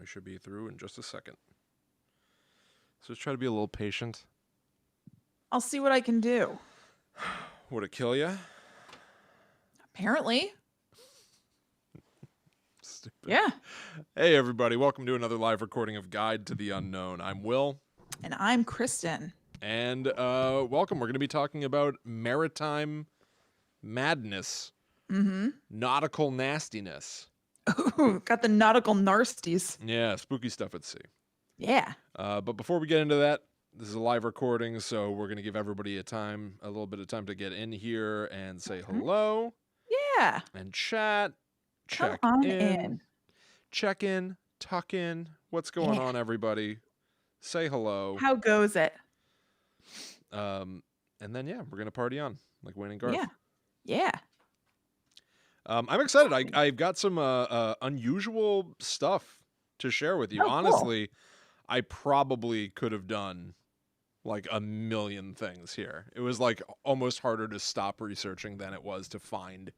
We should be through in just a second. So just try to be a little patient. I'll see what I can do. Would it kill you? Apparently. Stupid. Yeah. Hey, everybody. Welcome to another live recording of Guide to the Unknown. I'm Will. And I'm Kristen. And welcome. We're going to be talking about maritime madness. Nautical nastiness. Ooh, got the nautical narsties. Yeah, spooky stuff at sea. Yeah. But before we get into that, this is a live recording, so we're going to give everybody a little bit of time to get in here and say hello. Yeah. And chat. Come Check on in. Check in. Tuck in. What's going on, everybody? Say hello. How goes it? And then, yeah, we're going to party on, like Wayne and Garth. Yeah. Yeah. I'm excited. I've got some unusual stuff to share with you. Oh, honestly, cool. I probably could have done like a million things here. It was like almost harder to stop researching than it was to find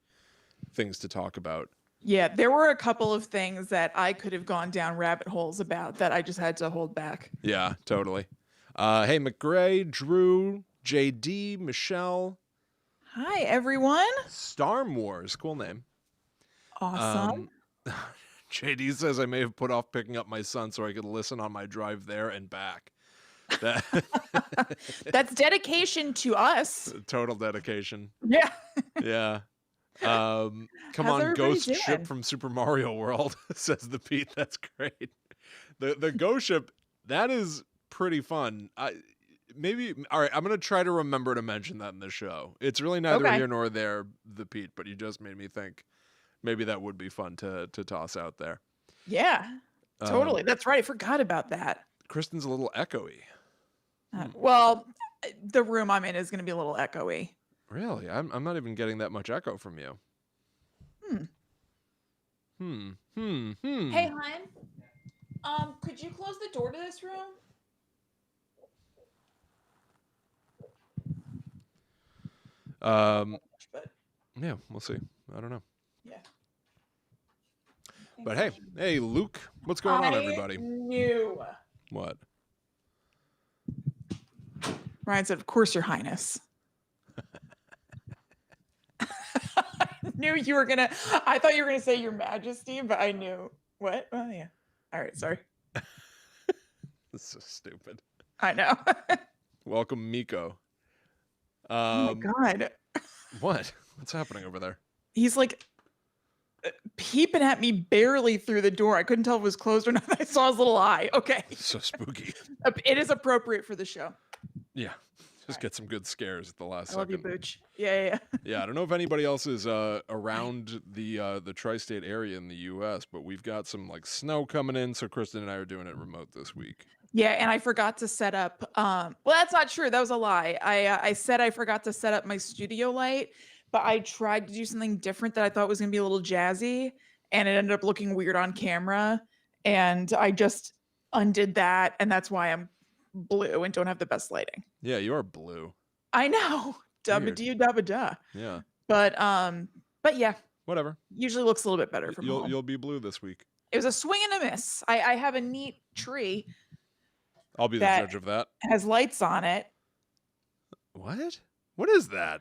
things to talk about. Yeah, there were a couple of things that I could have gone down rabbit holes about that I just had to hold back. Yeah, totally. Hey, McGray, Drew, JD, Michelle. Hi, everyone. Storm Wars, cool name. Awesome. JD says I may have put off picking up my son so I could listen on my drive there and back. That's dedication to us. Total dedication. Yeah. Yeah. Come on, ghost ship from Super Mario World, says the Pete. That's great. The ghost ship, that is pretty fun. Maybe, all right, I'm going to try to remember to mention that in the show. It's really neither here nor there, the Pete, but you just made me think maybe that would be fun to toss out there. Yeah, totally. That's right. I forgot about that. Kristen's a little echoey. Well, the room I'm in is going to be a little echoey. Really? I'm not even getting that much echo from you. Hey, hon. Could you close the door to this room? Yeah, we'll see. I don't know. Yeah. But hey, Luke, what's going on, everybody? Knew. What? Ryan said, "Of course, Your Highness." I knew you were gonna. I thought you were gonna say Your Majesty, but I knew what. Oh yeah. All right, sorry. This is so stupid. I know. Welcome, Miko. Oh my God. What? What's happening over there? He's like peeping at me barely through the door. I couldn't tell if it was closed or not. I saw his little eye. Okay. So spooky. It is appropriate for the show. Yeah. Just get some good scares at the last second. I love you, Booch. Yeah. Yeah, I don't know if anybody else is around the tri-state area in the U.S., but we've got some like snow coming in, so Kristen and I are doing it remote this week. Yeah, and I forgot to set up. Well, that's not true. That was a lie. I said I forgot to set up my studio light, but I tried to do something different that I thought was going to be a little jazzy, and it ended up looking weird on camera. And I just undid that, and that's why I'm blue and don't have the best lighting. Yeah, you are blue. I know. Dubba-dee-dubba-duh. Yeah. But yeah. Whatever. Usually looks a little bit better from home. You'll be blue this week. It was a swing and a miss. I have a neat tree. I'll be the judge of that. Has lights on it. What? What is that?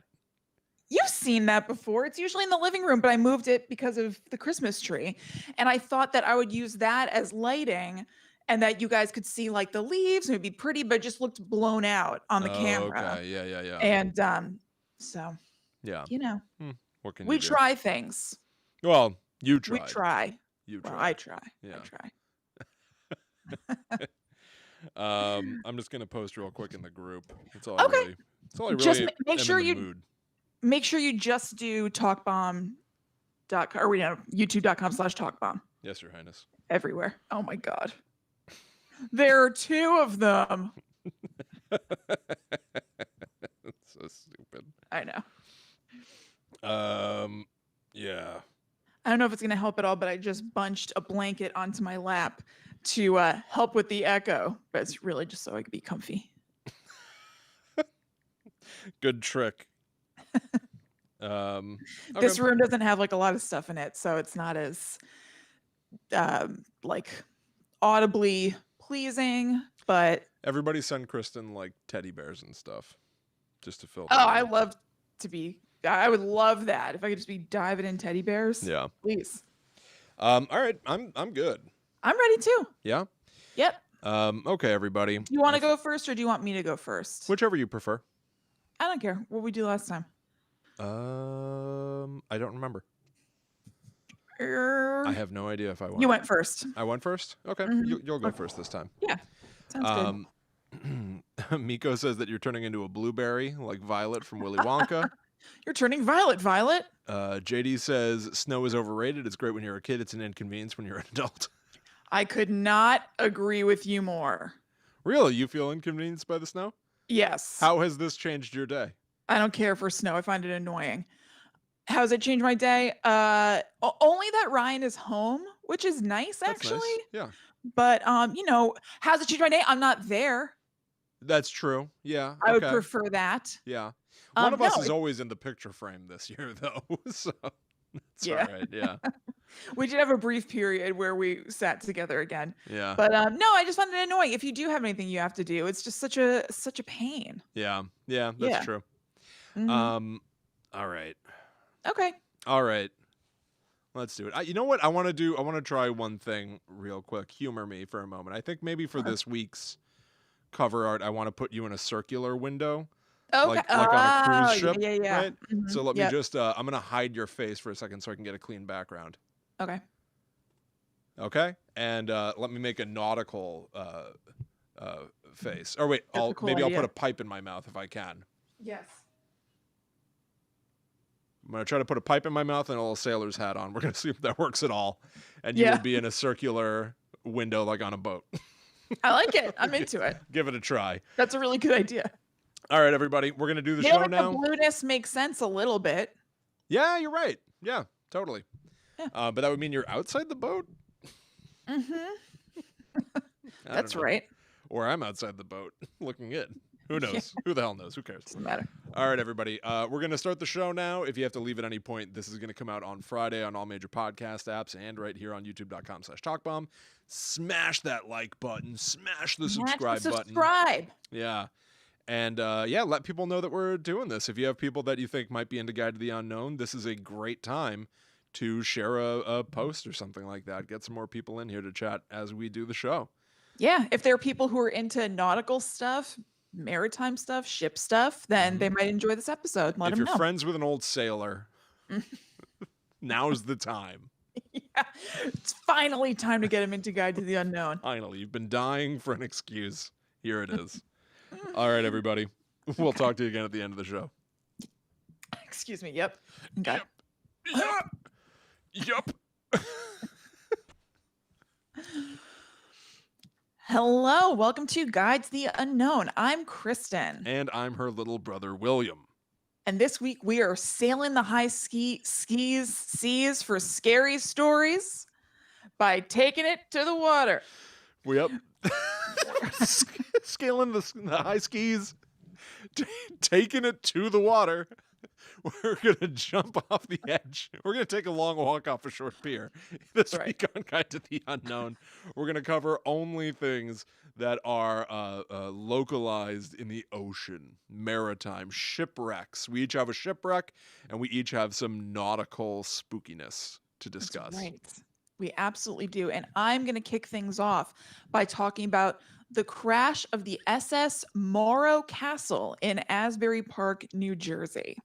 You've seen that before. It's usually in the living room, but I moved it because of the Christmas tree. And I thought that I would use that as lighting and that you guys could see like the leaves and it'd be pretty, but it just looked blown out on the camera. Okay. Yeah. And so, yeah, you know, what can we you do? try things. Well, you try. We try. You try. Well, I try. Yeah. I try. I'm just gonna post real quick in the group. That's all. Okay. That's all I really. Just make sure you just do talkbomb.com or youtube.com/talkbomb. Yes, Your Highness. Everywhere. Oh my God. There are two of them. That's so stupid. I know. Yeah. I don't know if it's gonna help at all, but I just bunched a blanket onto my lap to help with the echo, but it's really just so I could be comfy. Good trick. This room doesn't have like a lot of stuff in it, so it's not as like audibly pleasing, but Everybody send Kristen like teddy bears and stuff just to fill the I room. love to be. I would love that if I could just be diving in teddy bears. Yeah. Please. All right. I'm good. I'm ready too. Yeah. Yep. Okay, everybody. Do you want to go first or do you want me to go first? Whichever you prefer. I don't care. What we do last time? I don't remember. I have no idea if I went. You went first. I went first? Okay. You'll go first this time. Yeah. Sounds good. Miko says that you're turning into a blueberry like Violet from Willy Wonka. You're turning Violet. JD says snow is overrated. It's great when you're a kid. It's an inconvenience when you're an adult. I could not agree with you more. Really? You feel inconvenienced by the snow? Yes. How has this changed your day? I don't care for snow. I find it annoying. How's it changed my day? Only that Ryan is home, which is nice, actually. Nice. Yeah. But how's it changed my day? I'm not there. That's true. Yeah. I would prefer that. Yeah. One of us is always in the picture frame this year, though. So that's all right. Yeah. We did have a brief period where we sat together again. Yeah. But no, I just find it annoying. If you do have anything you have to do, it's just such a pain. Yeah. Yeah. That's true. Mm-hmm. All right. Okay. All right. Let's do it. You know what I want to do? I want to try one thing real quick. Humor me for a moment. I think maybe for this week's cover art, I want to put you in a circular window. Okay. Like on a cruise ship. Yeah. Right? Mm-hmm. So let me just, I'm going to hide your face for a second so I can get a clean background. Okay. Okay. And let me make a nautical face. Or wait, I'll put a pipe in my mouth if I can. Yes. I'm going to try to put a pipe in my mouth and a little sailor's hat on. We're going to see if that works at all. And you will be in a circular window like on a boat. I like it. I'm into it. Give it a try. That's a really good idea. All right, everybody. We're going to do the show now. The blueness makes sense a little bit. Yeah, you're right. Yeah, totally. Yeah. But that would mean you're outside the boat? Mm-hmm. That's right. Or I'm outside the boat looking in. Who knows? Yeah. Who the hell knows? Who cares? Doesn't matter. All right, everybody. We're going to start the show now. If you have to leave at any point, this is going to come out on Friday on all major podcast apps and right here on youtube.com/talkbomb. Smash that like button. Smash the subscribe button. Yeah. And let people know that we're doing this. If you have people that you think might be into Guide to the Unknown, this is a great time to share a post or something like that. Get some more people in here to chat as we do the show. Yeah. If there are people who are into nautical stuff, maritime stuff, ship stuff, then they might enjoy this episode. Let them know. If you're friends with an old sailor, now's the time. Yeah, it's finally time to get him into Guide to the Unknown. Finally, you've been dying for an excuse. Here it is. All right, everybody. We'll talk to you again at the end of the show. Excuse me. Yep. Okay. Yep. Hello, welcome to Guide to the Unknown. I'm Kristen. And I'm her little brother, William. And this week we are sailing the high seas for scary stories by taking it to the water. Yep. Scaling the high skis, taking it to the water. We're going to jump off the edge. We're going to take a long walk off a short pier. This week on Guide to the Unknown, we're going to cover only things that are localized in the ocean, maritime, shipwrecks. We each have a shipwreck, and we each have some nautical spookiness to discuss. That's right. We absolutely do. And I'm going to kick things off by talking about the crash of the SS Morro Castle in Asbury Park, New Jersey.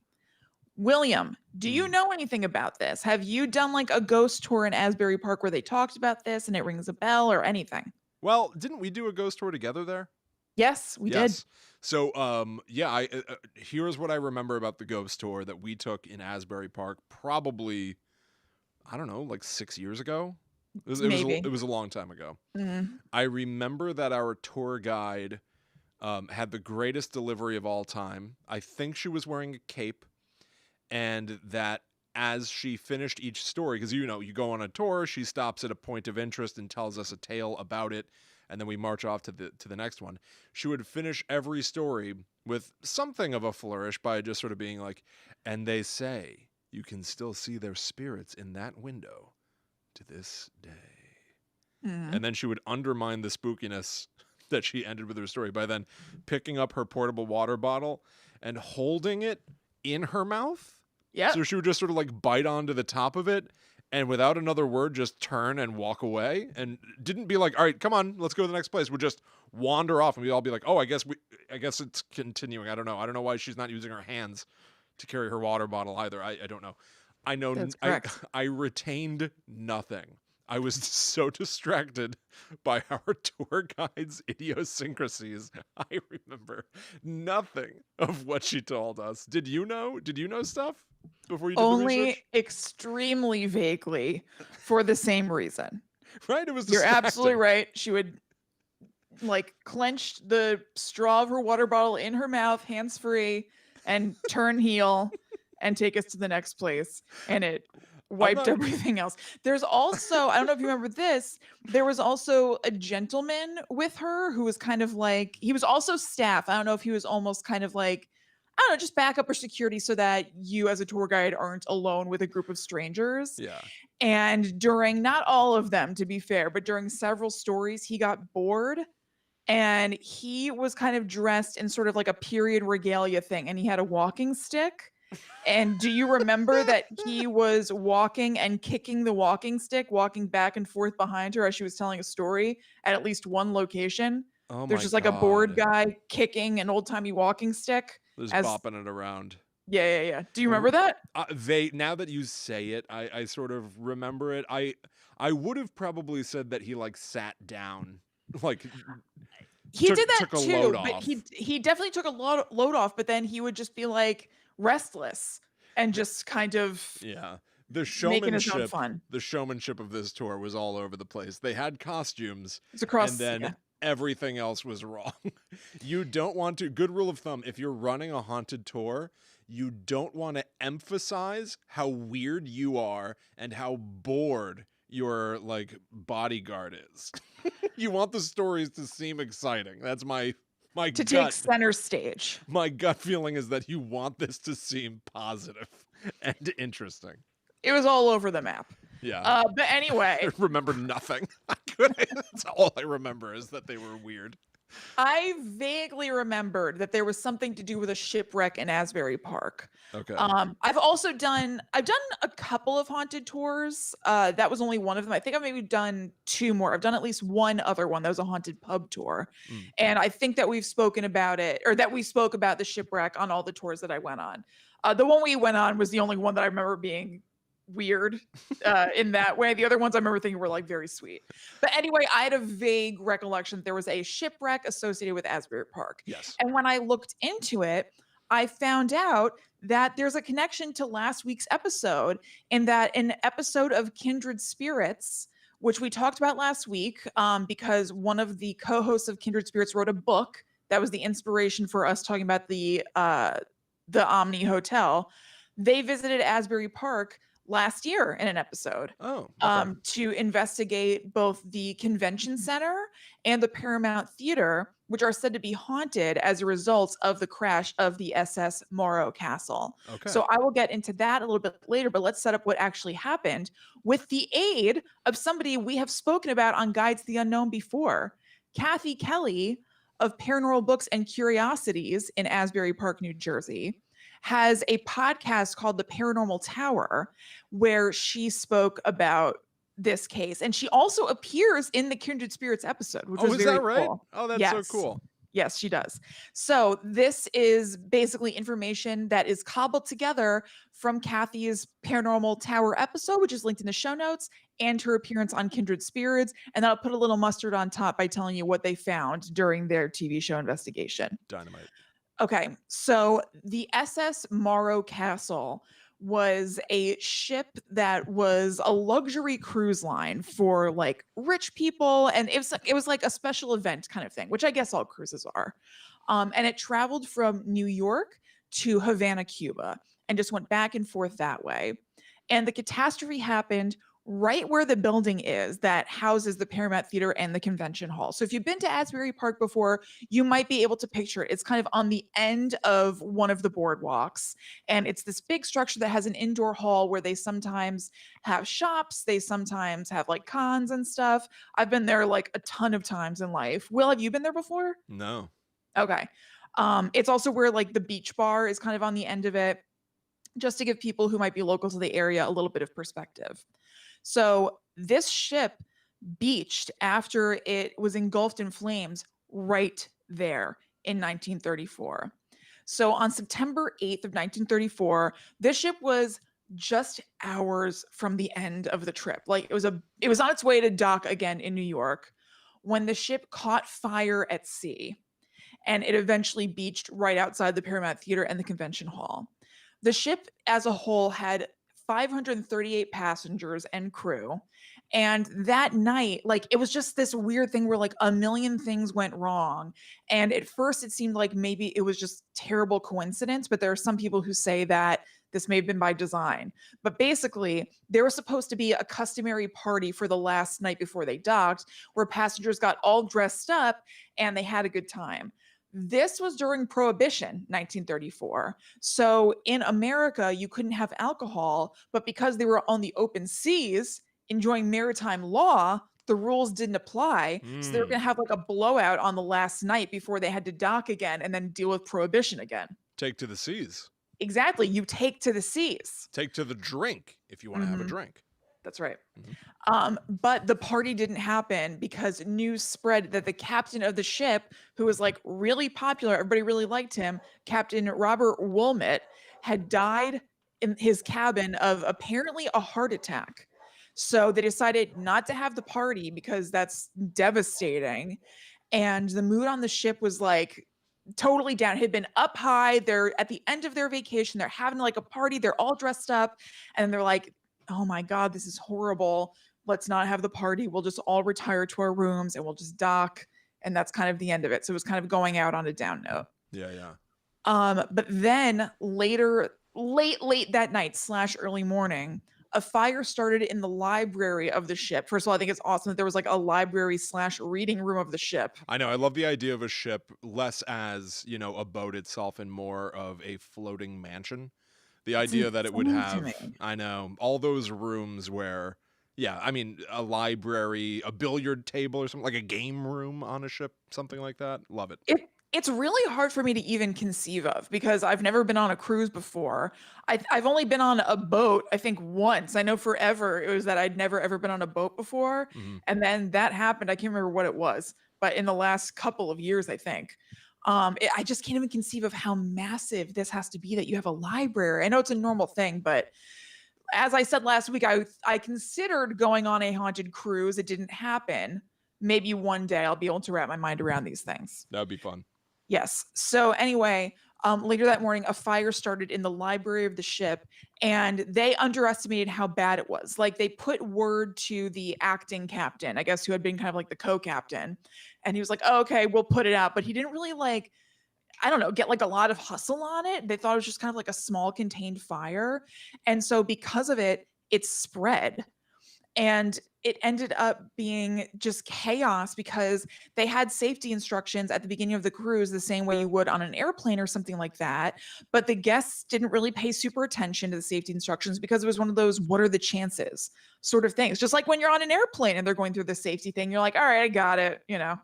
William, do you know anything about this? Have you done like a ghost tour in Asbury Park where they talked about this and it rings a bell or anything? Well, didn't we do a ghost tour together there? Yes, we did. So, here's what I remember about the ghost tour that we took in Asbury Park probably, I don't know, like 6 years ago. It was a long time ago. Mm-hmm. I remember that our tour guide had the greatest delivery of all time. I think she was wearing a cape. And that as she finished each story, because you go on a tour, she stops at a point of interest and tells us a tale about it, and then we march off to the next one. She would finish every story with something of a flourish by just sort of being like, and they say you can still see their spirits in that window to this day. And then she would undermine the spookiness that she ended with her story by then picking up her portable water bottle and holding it in her mouth. Yeah. So she would just sort of like bite onto the top of it and without another word just turn and walk away, and didn't be like, all right, come on, let's go to the next place. Would just wander off and we'd all be like, oh, I guess it's continuing. I don't know why she's not using her hands to carry her water bottle either. I don't know. I know. That's correct. I retained nothing. I was so distracted by our tour guide's idiosyncrasies. I remember nothing of what she told us. Did you know? Did you know stuff before you did the research? Only extremely vaguely for the same reason. Right? It was You're distracting. absolutely right. She would like clench the straw of her water bottle in her mouth, hands free, and turn heel and take us to the next place. And it wiped everything else. There's also, I don't know if you remember this, there was also a gentleman with her who was kind of like, he was also staff. I don't know if he was almost kind of like, I don't know, just backup or security so that you as a tour guide aren't alone with a group of strangers. Yeah. And during, not all of them to be fair, but during several stories, he got bored and he was kind of dressed in sort of like a period regalia thing. And he had a walking stick. And do you remember that he was walking and kicking the walking stick, walking back and forth behind her as she was telling a story at least one location? Oh There's just like a bored guy kicking an old-timey walking stick. Just bopping it around. Yeah. Do you remember that? Now that you say it, I sort of remember it. I would have probably said that he like sat down. Like he did that too, but he definitely took a load off, but then he would just be like restless and just kind of the showmanship of this tour was all over the place. They had costumes and then everything else was wrong. You don't want to, good rule of thumb, if you're running a haunted tour, you don't want to emphasize how weird you are and how bored your like bodyguard is. You want the stories to seem exciting. That's my to take center stage. My gut feeling is that you want this to seem positive and interesting. It was all over the map. Yeah. But anyway. I remember nothing. That's all I remember is that they were weird. I vaguely remembered that there was something to do with a shipwreck in Asbury Park. Okay. I've done a couple of haunted tours. That was only one of them. I think I've maybe done two more. I've done at least one other one that was a haunted pub tour. And I think that we've spoken about it, or that we spoke about the shipwreck on all the tours that I went on. The one we went on was the only one that I remember being weird in that way. The other ones I remember thinking were like very sweet. But anyway, I had a vague recollection that there was a shipwreck associated with Asbury Park. Yes. And when I looked into it, I found out that there's a connection to last week's episode, in that an episode of Kindred Spirits, which we talked about last week, because one of the co-hosts of Kindred Spirits wrote a book that was the inspiration for us talking about the Omni Hotel. They visited Asbury Park last year in an episode to investigate both the convention center and the Paramount Theater, which are said to be haunted as a result of the crash of the SS Morro Castle. Okay. So I will get into that a little bit later, but let's set up what actually happened with the aid of somebody we have spoken about on Guides to the Unknown before, Kathy Kelly of Paranormal Books and Curiosities in Asbury Park, New Jersey, has a podcast called The Paranormal Tower, where she spoke about this case. And she also appears in the Kindred Spirits episode, which was very that right? cool. Oh, that's so cool. Yes, she does. So this is basically information that is cobbled together from Kathy's Paranormal Tower episode, which is linked in the show notes, and her appearance on Kindred Spirits. And then I'll put a little mustard on top by telling you what they found during their TV show investigation. Dynamite. Okay, so the SS Morro Castle was a ship that was a luxury cruise line for like rich people, and it was like a special event kind of thing, which I guess all cruises are. And it traveled from New York to Havana, Cuba, and just went back and forth that way. And the catastrophe happened right where the building is that houses the Paramount Theater and the convention hall. So if you've been to Asbury Park before, you might be able to picture it. It's kind of on the end of one of the boardwalks. And it's this big structure that has an indoor hall where they sometimes have shops, they sometimes have like cons and stuff. I've been there like a ton of times in life. Will, have you been there before? No. Okay. It's also where like the beach bar is kind of on the end of it, just to give people who might be local to the area a little bit of perspective. So this ship beached after it was engulfed in flames right there in 1934. So on September 8th of 1934, this ship was just hours from the end of the trip. Like it was on its way to dock again in New York when the ship caught fire at sea, and it eventually beached right outside the Paramount Theater and the convention hall. The ship as a whole had 538 passengers and crew. And that night, like it was just this weird thing where like a million things went wrong. And at first it seemed like maybe it was just terrible coincidence, but there are some people who say that this may have been by design. But basically, there was supposed to be a customary party for the last night before they docked, where passengers got all dressed up and they had a good time. This was during Prohibition, 1934. So in America, you couldn't have alcohol, but because they were on the open seas enjoying maritime law, the rules didn't apply. So they were going to have like a blowout on the last night before they had to dock again and then deal with Prohibition again. Take to the seas. Exactly. You take to the seas. Take to the drink if you want to have a drink. That's right. But the party didn't happen because news spread that the captain of the ship, who was like really popular, everybody really liked him, Captain Robert Wilmot, had died in his cabin of apparently a heart attack. So they decided not to have the party because that's devastating. And the mood on the ship was like totally down. It had been up high. They're at the end of their vacation. They're having like a party. They're all dressed up. And they're like, oh my God, this is horrible. Let's not have the party. We'll just all retire to our rooms and we'll just dock. And that's kind of the end of it. So it was kind of going out on a down note. Yeah. But then later, late that night / early morning, a fire started in the library of the ship. First of all, I think it's awesome that there was like a library / reading room of the ship. I know. I love the idea of a ship less as, a boat itself and more of a floating mansion. The idea that it would have, I know, all those rooms where, a library, a billiard table or something, like a game room on a ship, something like that. Love it. It's really hard for me to even conceive of because I've never been on a cruise before. I've only been on a boat, I think once. I know forever it was that I'd never ever been on a boat before. And then that happened. I can't remember what it was, but in the last couple of years, I think. I just can't even conceive of how massive this has to be that you have a library. I know it's a normal thing, but as I said last week, I considered going on a haunted cruise. It didn't happen. Maybe one day I'll be able to wrap my mind around these things. That would be fun. Yes. So anyway, later that morning, a fire started in the library of the ship, and they underestimated how bad it was. Like they put word to the acting captain, I guess, who had been kind of like the co-captain, and he was like, oh, "Okay, we'll put it out," but he didn't really like, I don't know, get like a lot of hustle on it. They thought it was just kind of like a small contained fire, and so because of it, it spread. And it ended up being just chaos because they had safety instructions at the beginning of the cruise the same way you would on an airplane or something like that. But the guests didn't really pay super attention to the safety instructions because it was one of those what are the chances sort of things. Just like when you're on an airplane and they're going through the safety thing, you're like, all right, I got it.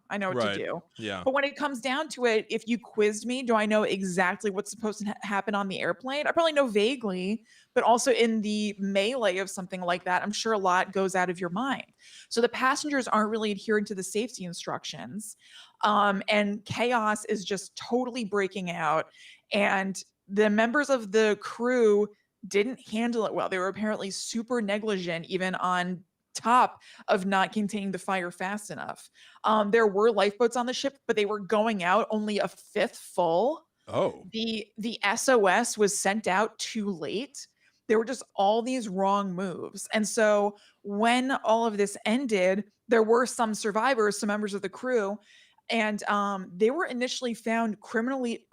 I know what to do. Yeah. But when it comes down to it, if you quizzed me, do I know exactly what's supposed to happen on the airplane? I probably know vaguely, but also in the melee of something like that, I'm sure a lot goes out of your mind. So the passengers aren't really adhering to the safety instructions. And chaos is just totally breaking out. And the members of the crew didn't handle it well. They were apparently super negligent, even on top of not containing the fire fast enough. There were lifeboats on the ship, but they were going out only a fifth full. Oh. The SOS was sent out too late. There were just all these wrong moves. And so when all of this ended, there were some survivors, some members of the crew, and they were initially found criminally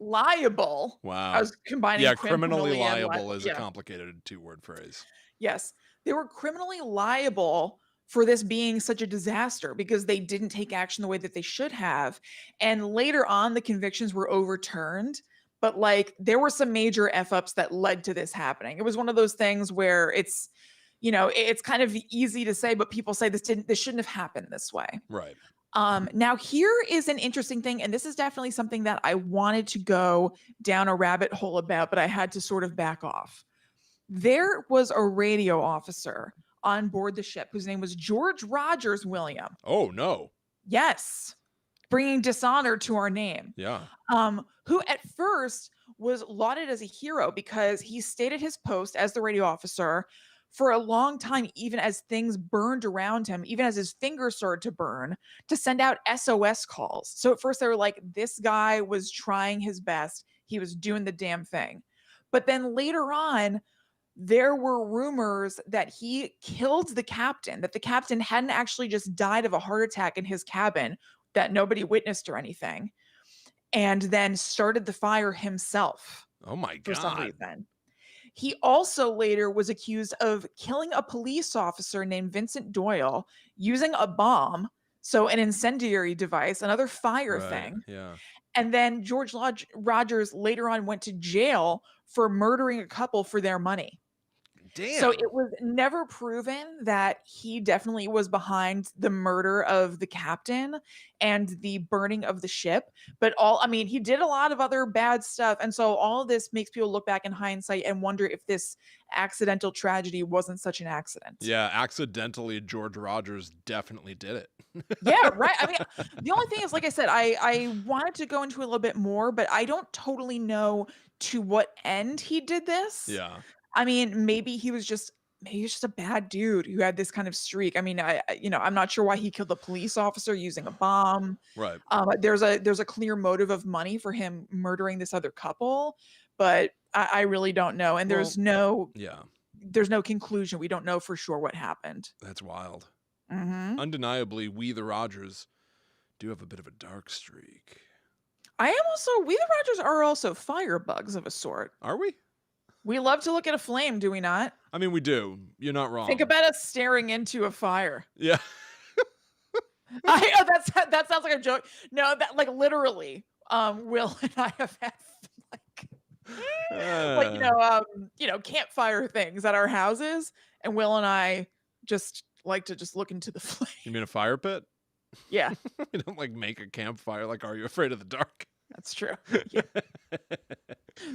liable. I Wow. was combining Yeah, criminally criminally and liable is a yeah. complicated two-word phrase. Yes. They were criminally liable for this being such a disaster because they didn't take action the way that they should have. And later on, the convictions were overturned. But like there were some major F ups that led to this happening. It was one of those things where it's, it's kind of easy to say, but people say this shouldn't have happened this way. Right. Now here is an interesting thing, and this is definitely something that I wanted to go down a rabbit hole about, but I had to sort of back off. There was a radio officer on board the ship whose name was George Rogers William. Oh, no. Yes. Bringing dishonor to our name. Yeah. Who at first was lauded as a hero because he stayed at his post as the radio officer for a long time, even as things burned around him, even as his fingers started to burn, to send out SOS calls. So at first they were like, this guy was trying his best. He was doing the damn thing. But then later on, there were rumors that he killed the captain, that the captain hadn't actually just died of a heart attack in his cabin, that nobody witnessed or anything, and then started the fire himself. Oh my God. For some reason. He also later was accused of killing a police officer named Vincent Doyle using a bomb, so an incendiary device, another fire thing. Yeah. And then George Rogers later on went to jail for murdering a couple for their money. Damn. So it was never proven that he definitely was behind the murder of the captain and the burning of the ship. But he did a lot of other bad stuff. And so all of this makes people look back in hindsight and wonder if this accidental tragedy wasn't such an accident. Yeah, accidentally, George Rogers definitely did it. Yeah, right. I mean, the only thing is, like I said, I wanted to go into a little bit more, but I don't totally know to what end he did this. Yeah. I mean, maybe he was just a bad dude who had this kind of streak. I mean, I'm not sure why he killed the police officer using a bomb. Right. There's a clear motive of money for him murdering this other couple, but I really don't know. And there's no conclusion. We don't know for sure what happened. That's wild. Mm-hmm. Undeniably, we the Rogers do have a bit of a dark streak. We the Rogers are also firebugs of a sort. Are we? We love to look at a flame, do we not? I mean, we do. You're not wrong. Think about us staring into a fire. Yeah. That sounds like a joke. No, that like literally, Will and I have had campfire things at our houses, and Will and I just like to just look into the flame. You mean a fire pit? Yeah. We don't like make a campfire. Like, are you afraid of the dark? That's true. Yeah.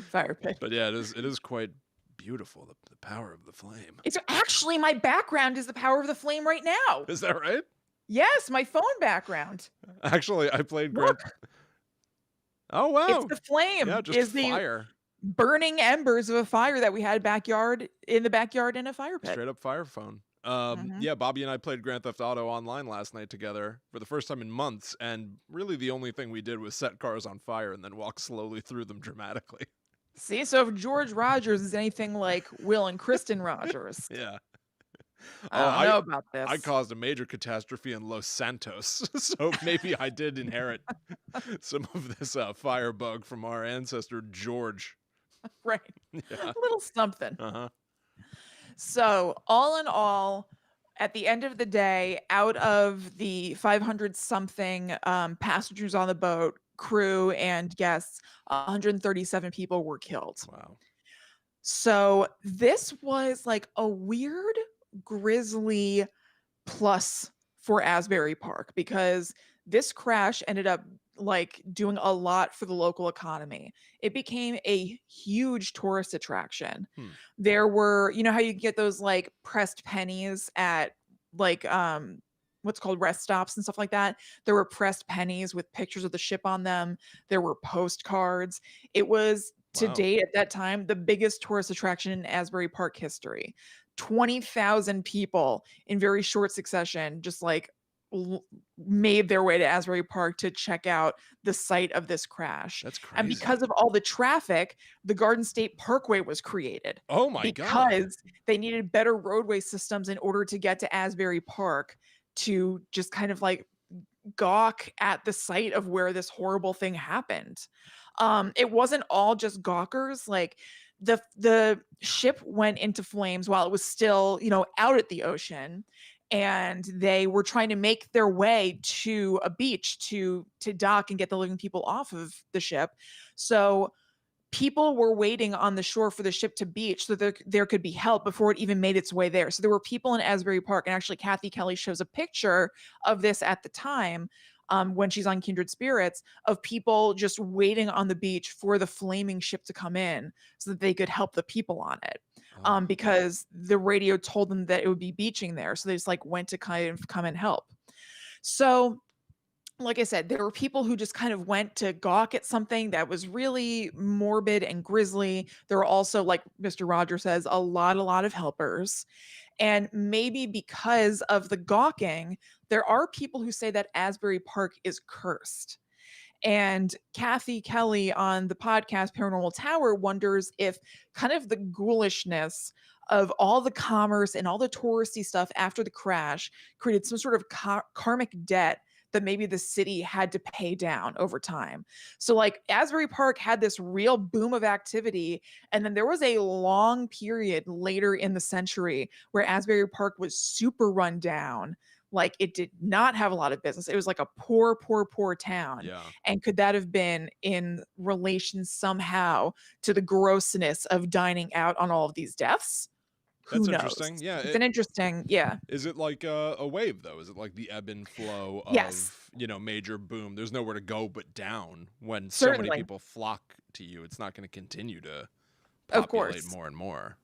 Fire pit. But yeah, it is quite beautiful. The power of the flame. It's actually my background is the power of the flame right now. Is that right? Yes, my phone background. Actually, I played Grand. Oh wow! It's the flame. Yeah, just fire. Burning embers of a fire that we had in the backyard in a fire pit. Straight up fire phone. Yeah, Bobby and I played Grand Theft Auto online last night together for the first time in months, and really the only thing we did was set cars on fire and then walk slowly through them dramatically. See, so if George Rogers is anything like Will and Kristen Rogers. Yeah. I don't know about this. I caused a major catastrophe in Los Santos, so maybe I did inherit some of this firebug from our ancestor George. Right. Yeah. A little something. Uh-huh. So, all in all, at the end of the day, out of the 500 something passengers on the boat, crew and guests, 137 people were killed. Wow. So, this was like a weird, grisly plus for Asbury Park because this crash ended up like doing a lot for the local economy. It became a huge tourist attraction. There were, how you get those like pressed pennies at like what's called rest stops and stuff like that. There were pressed pennies with pictures of the ship on them. There were postcards. It was to date at that time the biggest tourist attraction in Asbury Park history. 20,000 people in very short succession just like made their way to Asbury Park to check out the site of this crash. That's crazy. And because of all the traffic, the Garden State Parkway was created. Oh my God. Because they needed better roadway systems in order to get to Asbury Park to just kind of like gawk at the site of where this horrible thing happened. It wasn't all just gawkers. Like the ship went into flames while it was still, out at the ocean, and they were trying to make their way to a beach to dock and get the living people off of the ship. So people were waiting on the shore for the ship to beach so there could be help before it even made its way there. So there were people in Asbury Park, and actually Kathy Kelly shows a picture of this at the time, when she's on Kindred Spirits, of people just waiting on the beach for the flaming ship to come in so that they could help the people on it. Oh. Because the radio told them that it would be beaching there. So they just like went to kind of come and help. So like I said, there were people who just kind of went to gawk at something that was really morbid and grisly. There were also, like Mr. Rogers says, a lot of helpers. And maybe because of the gawking, there are people who say that Asbury Park is cursed. And Kathy Kelly on the podcast Paranormal Tower wonders if kind of the ghoulishness of all the commerce and all the touristy stuff after the crash created some sort of karmic debt that maybe the city had to pay down over time. So like Asbury Park had this real boom of activity, and then there was a long period later in the century where Asbury Park was super run down. Like it did not have a lot of business. It was like a poor town. Yeah. And could that have been in relation somehow to the grossness of dining out on all of these deaths? Who That's knows? interesting. Yeah. It's an interesting, yeah. Is it like a wave though? Is it like the ebb and flow Yes, of, major boom? There's nowhere to go but down when so many certainly. people flock to you. It's not going to continue to Of populate course. more and more.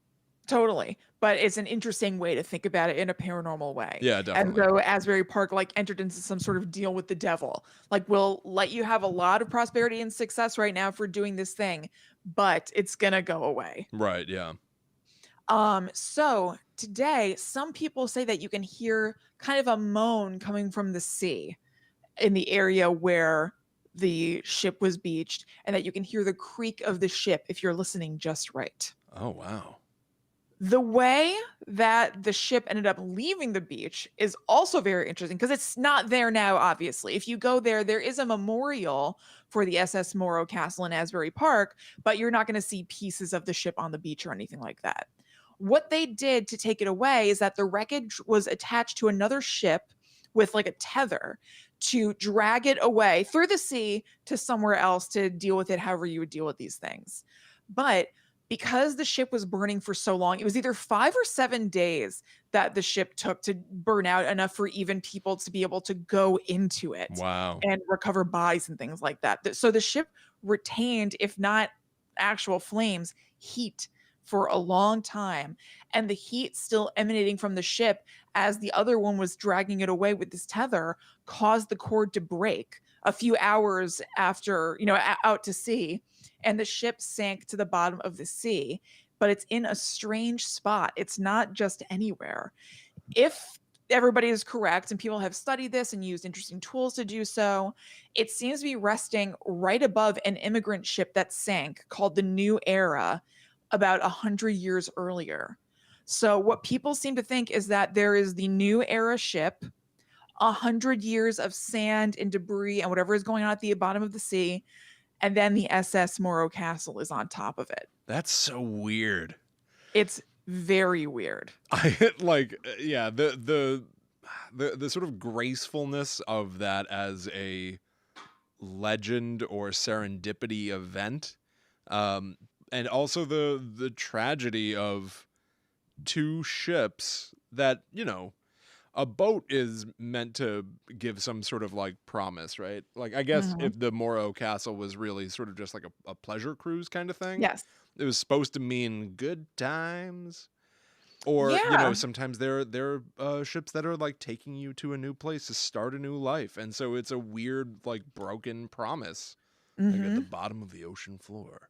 Totally. But it's an interesting way to think about it in a paranormal way. Yeah, As definitely. though Asbury Park like entered into some sort of deal with the devil. Like we'll let you have a lot of prosperity and success right now for doing this thing, but it's gonna go away. Right, yeah. So today some people say that you can hear kind of a moan coming from the sea in the area where the ship was beached, and that you can hear the creak of the ship if you're listening just right. Oh, wow. The way that the ship ended up leaving the beach is also very interesting because it's not there now, obviously. If you go there, there is a memorial for the SS Morro Castle in Asbury Park, but you're not going to see pieces of the ship on the beach or anything like that. What they did to take it away is that the wreckage was attached to another ship with like a tether to drag it away through the sea to somewhere else to deal with it however you would deal with these things. But because the ship was burning for so long, it was either 5 or 7 days that the ship took to burn out enough for even people to be able to go into it Wow. and recover bodies and things like that. So the ship retained, if not actual flames, heat for a long time. And the heat still emanating from the ship as the other one was dragging it away with this tether caused the cord to break a few hours after, out to sea. And the ship sank to the bottom of the sea, but it's in a strange spot. It's not just anywhere. If everybody is correct and people have studied this and used interesting tools to do so, it seems to be resting right above an immigrant ship that sank called the New Era about 100 years earlier. So what people seem to think is that there is the New Era ship, 100 years of sand and debris and whatever is going on at the bottom of the sea, and then the SS Morro Castle is on top of it. That's so weird. It's very weird. I like, yeah, the sort of gracefulness of that as a legend or serendipity event, and also the tragedy of two ships that, a boat is meant to give some sort of like promise, right? Like, I guess Mhm. if the Morro Castle was really sort of just like a pleasure cruise kind of thing, Yes. it was supposed to mean good times. Or, Yeah. sometimes there are ships that are like taking you to a new place to start a new life. And so it's a weird, like broken promise, like at the Mhm. bottom of the ocean floor,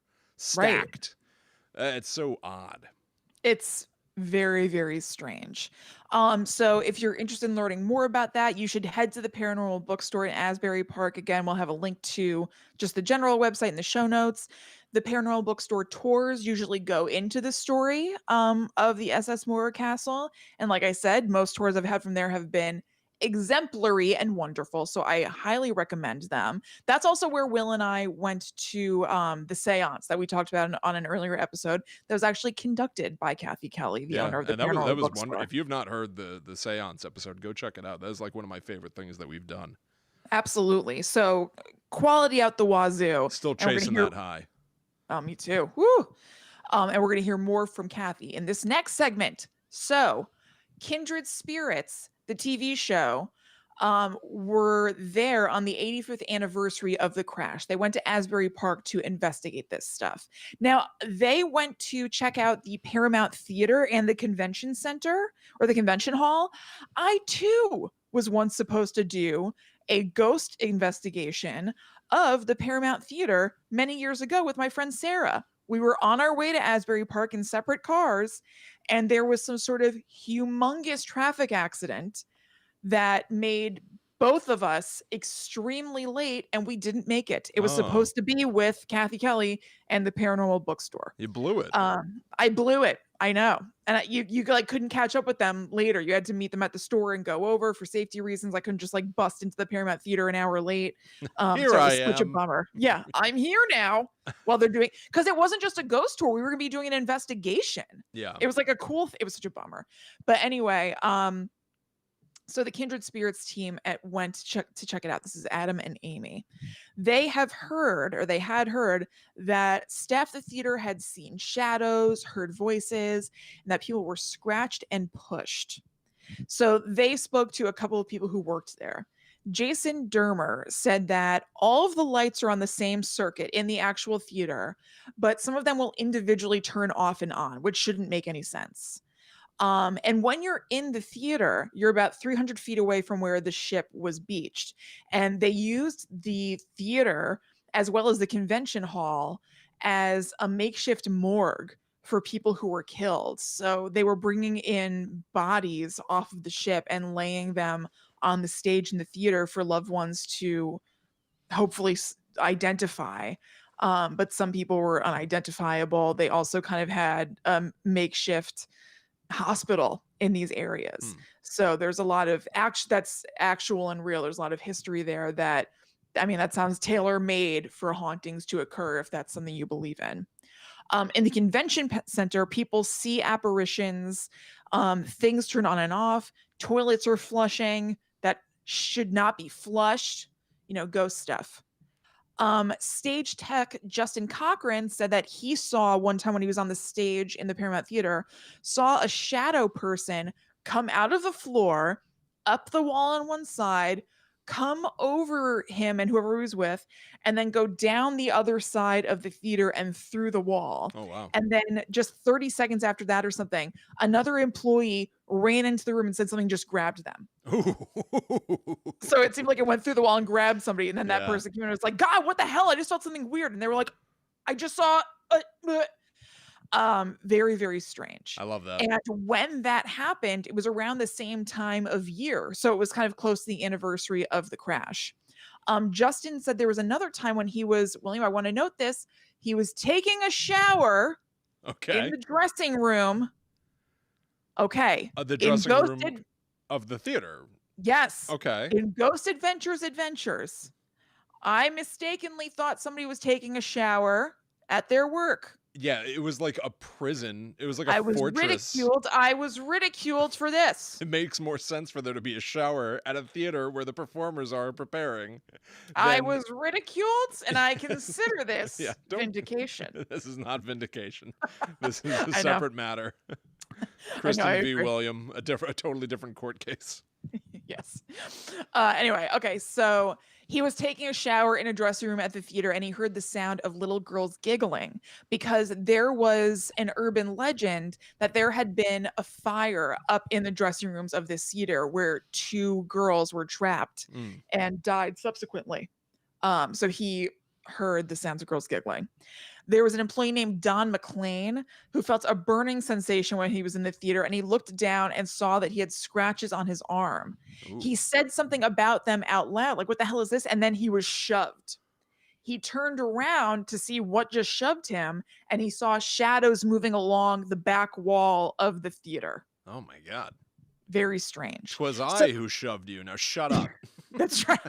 Right. stacked. It's so odd. It's very, very strange. So if you're interested in learning more about that, you should head to the Paranormal Bookstore in Asbury Park. Again, we'll have a link to just the general website in the show notes. The Paranormal Bookstore tours usually go into the story of the SS Morro Castle. And like I said, most tours I've had from there have been exemplary and wonderful. So I highly recommend them. That's also where Will and I went to the seance that we talked about on an earlier episode that was actually conducted by Kathy Kelly, the owner of the and that Paranormal was wonderful. Bookstore. If you've not heard the seance episode, go check it out. That is like one of my favorite things that we've done. Absolutely. So quality out the wazoo. Still chasing that high. Oh, me too. Woo. And we're going to hear more from Kathy in this next segment. So, Kindred Spirits, the TV show, were there on the 85th anniversary of the crash. They went to Asbury Park to investigate this stuff. Now, they went to check out the Paramount Theater and the convention center or the convention hall. I too was once supposed to do a ghost investigation of the Paramount Theater many years ago with my friend Sarah. We were on our way to Asbury Park in separate cars, and there was some sort of humongous traffic accident that made both of us extremely late, and we didn't make it. It was supposed to be with Kathy Kelly and the Paranormal Bookstore. You blew it. I blew it. I know. And you like couldn't catch up with them later. You had to meet them at the store and go over for safety reasons. I couldn't just like bust into the Paramount Theater an hour late. Here so I it was such a am. bummer. Yeah, I'm here now while they're doing, because it wasn't just a ghost tour. We were gonna be doing an investigation. Yeah. It was like a cool, it was such a bummer. But anyway, so the Kindred Spirits team went to check it out. This is Adam and Amy. They had heard that staff at the theater had seen shadows, heard voices, and that people were scratched and pushed. So they spoke to a couple of people who worked there. Jason Dermer said that all of the lights are on the same circuit in the actual theater, but some of them will individually turn off and on, which shouldn't make any sense. And when you're in the theater, you're about 300 feet away from where the ship was beached. And they used the theater as well as the convention hall as a makeshift morgue for people who were killed. So they were bringing in bodies off of the ship and laying them on the stage in the theater for loved ones to hopefully identify. But some people were unidentifiable. They also kind of had makeshift hospital in these areas. So there's a lot of that's actual and real. There's a lot of history there that, I mean, that sounds tailor-made for hauntings to occur if that's something you believe in. In the convention center, people see apparitions, things turn on and off, toilets are flushing that should not be flushed, ghost stuff. Stage tech Justin Cochran said that he saw one time when he was on the stage in the Paramount Theater, saw a shadow person come out of the floor, up the wall on one side, come over him and whoever he was with, and then go down the other side of the theater and through the wall. Oh, wow. And then just 30 seconds after that or something, another employee ran into the room and said something just grabbed them. So it seemed like it went through the wall and grabbed somebody. And then that person came in and was like, God, what the hell? I just felt something weird. And they were like, I just saw very, very strange. I love that. And when that happened, it was around the same time of year. So it was kind of close to the anniversary of the crash. Justin said there was another time when he was, William, I want to note this, he was taking a shower in the dressing room. Okay. The dressing room of the theater. Yes. Okay. In Ghost Adventures, I mistakenly thought somebody was taking a shower at their work. Yeah, it was like a prison. It was like a fortress. I was ridiculed for this. It makes more sense for there to be a shower at a theater where the performers are preparing. I was ridiculed, and I consider this vindication. This is not vindication. This is a separate matter. Kristen v. William, a totally different court case. Yes. Anyway, okay, so he was taking a shower in a dressing room at the theater, and he heard the sound of little girls giggling because there was an urban legend that there had been a fire up in the dressing rooms of this theater where 2 girls were trapped and died subsequently. So he heard the sounds of girls giggling. There was an employee named Don McLean who felt a burning sensation when he was in the theater, and he looked down and saw that he had scratches on his arm. Ooh. He said something about them out loud, like, what the hell is this? And then he was shoved. He turned around to see what just shoved him, and he saw shadows moving along the back wall of the theater. Oh my God. Very strange. 'Twas So I who shoved you. Now shut up. that's right.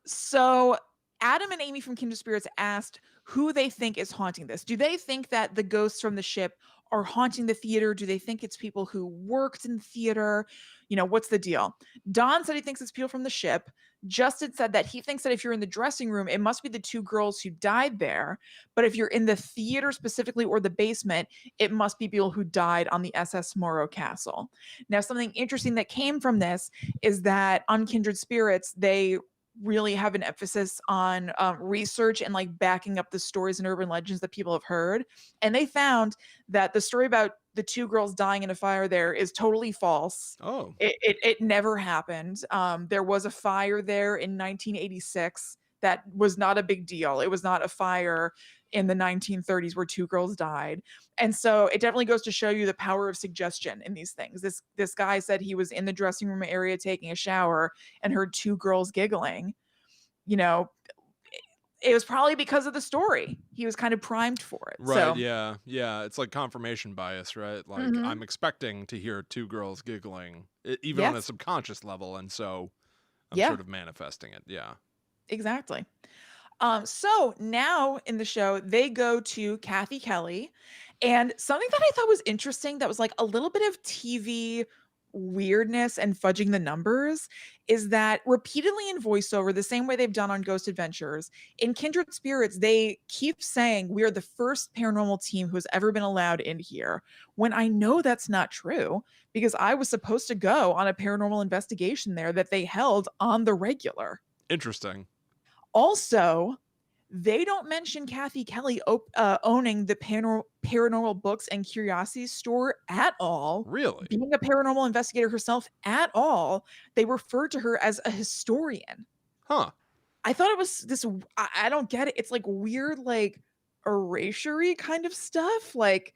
So Adam and Amy from Kindred Spirits asked who they think is haunting this. Do they think that the ghosts from the ship are haunting the theater? Do they think it's people who worked in theater? What's the deal? Don said he thinks it's people from the ship. Justin said that he thinks that if you're in the dressing room, it must be the two girls who died there. But if you're in the theater specifically or the basement, it must be people who died on the SS Morro Castle. Now, something interesting that came from this is that on Kindred Spirits, they really have an emphasis on research and like backing up the stories and urban legends that people have heard. And they found that the story about the two girls dying in a fire there is totally false. Oh, It never happened. There was a fire there in 1986 that was not a big deal. It was not a fire in the 1930s where two girls died. And so it definitely goes to show you the power of suggestion in these things. This guy said he was in the dressing room area taking a shower and heard two girls giggling. You know, it was probably because of the story. He was kind of primed for it. right. So, Yeah. Yeah. It's like confirmation bias, right? Like mhm. I'm expecting to hear two girls giggling, even on a Yes. subconscious level. And so I'm Yeah, sort of manifesting it. Yeah. exactly. So now in the show, they go to Kathy Kelly, and something that I thought was interesting that was like a little bit of TV weirdness and fudging the numbers is that repeatedly in voiceover, the same way they've done on Ghost Adventures, in Kindred Spirits, they keep saying we are the first paranormal team who has ever been allowed in here. When I know that's not true, because I was supposed to go on a paranormal investigation there that they held on the regular. Interesting. Also, they don't mention Kathy Kelly owning the paranormal books and curiosities store at all, Really? being a paranormal investigator herself at all. They refer to her as a historian. Huh. I thought it was this. I don't get it. It's like weird, like erasure kind of stuff. Like,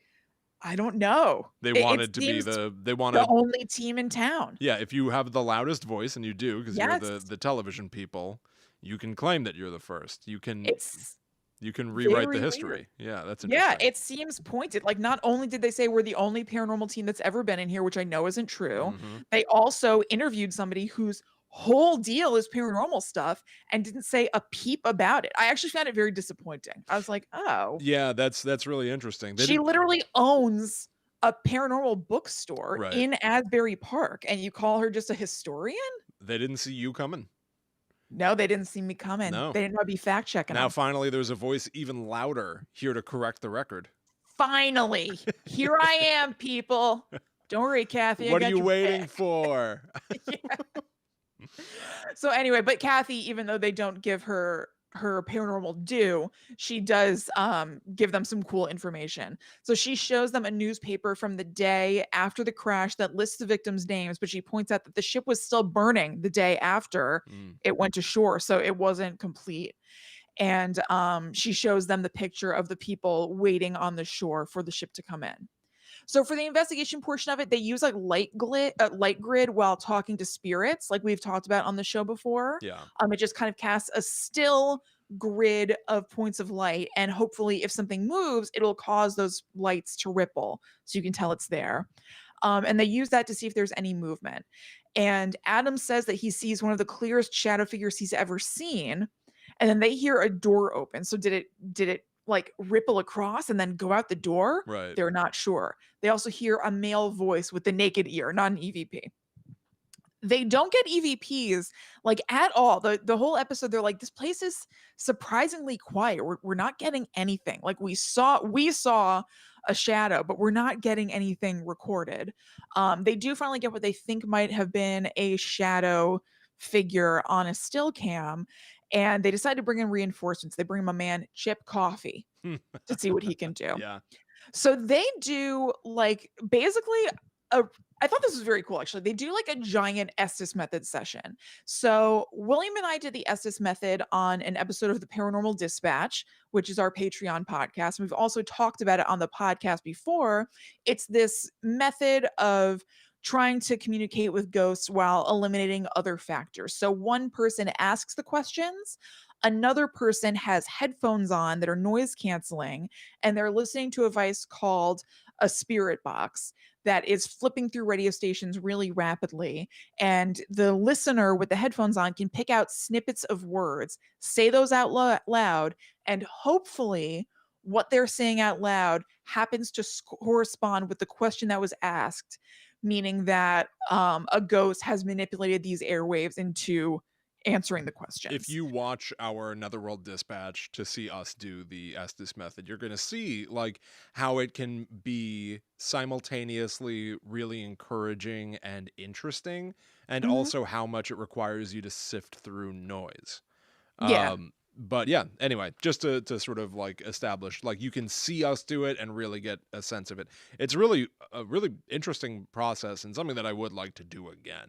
I don't know. They It wanted to be seems they the wanted, only team in town. yeah, if you have the loudest voice, and you do because you're Yes, the television people, you can claim that you're the first. it's You can rewrite the very weird. history. Yeah, that's Yeah, interesting. it seems pointed. Like, not only did they say we're the only paranormal team that's ever been in here, which I know isn't true, Hmm. they also interviewed somebody whose whole deal is paranormal stuff and didn't say a peep about it. I actually found it very disappointing. I was like, oh, Yeah, that's really interesting. They she didn't. literally owns a paranormal bookstore Right. in Asbury Park, and you call her just a historian? They didn't see you coming. No, they didn't see me coming. No. They didn't know I'd be fact checking Now them. finally there's a voice even louder here to correct the record. Finally, here I am, people. Don't worry, Kathy, I What are got you your waiting back. for? So anyway, but Kathy, even though they don't give her paranormal due, she does give them some cool information. So she shows them a newspaper from the day after the crash that lists the victims' names, but she points out that the ship was still burning the day after Mm. it went to shore, so it wasn't complete. And she shows them the picture of the people waiting on the shore for the ship to come in. So for the investigation portion of it, they use like light grid while talking to spirits, like we've talked about on the show before. Yeah. It just kind of casts a still grid of points of light, and hopefully, if something moves, it'll cause those lights to ripple, so you can tell it's there. And they use that to see if there's any movement. And Adam says that he sees one of the clearest shadow figures he's ever seen. And then they hear a door open. So did it like ripple across and then go out the door? Right. They're not sure. They also hear a male voice with the naked ear, not an EVP. They don't get EVPs like at all. The whole episode, they're like, this place is surprisingly quiet. We're not getting anything. Like we saw a shadow, but we're not getting anything recorded. They do finally get what they think might have been a shadow figure on a still cam, and they decide to bring in reinforcements. They bring him a man, Chip Coffee, to see what he can do. Yeah. So they do like basically a I thought this was very cool actually. They do like a giant Estes method session. So William and I did the Estes method on an episode of the Paranormal Dispatch, which is our Patreon podcast. And we've also talked about it on the podcast before. It's this method of trying to communicate with ghosts while eliminating other factors. So one person asks the questions, another person has headphones on that are noise canceling, and they're listening to a device called a spirit box that is flipping through radio stations really rapidly. And the listener with the headphones on can pick out snippets of words, say those out loud, and hopefully what they're saying out loud happens to correspond with the question that was asked, meaning that a ghost has manipulated these airwaves into answering the If questions. you watch our Netherworld Dispatch to see us do the Estes method, you're going to see like how it can be simultaneously really encouraging and interesting, and Mhm. also how much it requires you to sift through noise. Yeah. But yeah, anyway, just to sort of like establish, like you can see us do it and really get a sense of it. It's really a really interesting process and something that I would like to do again.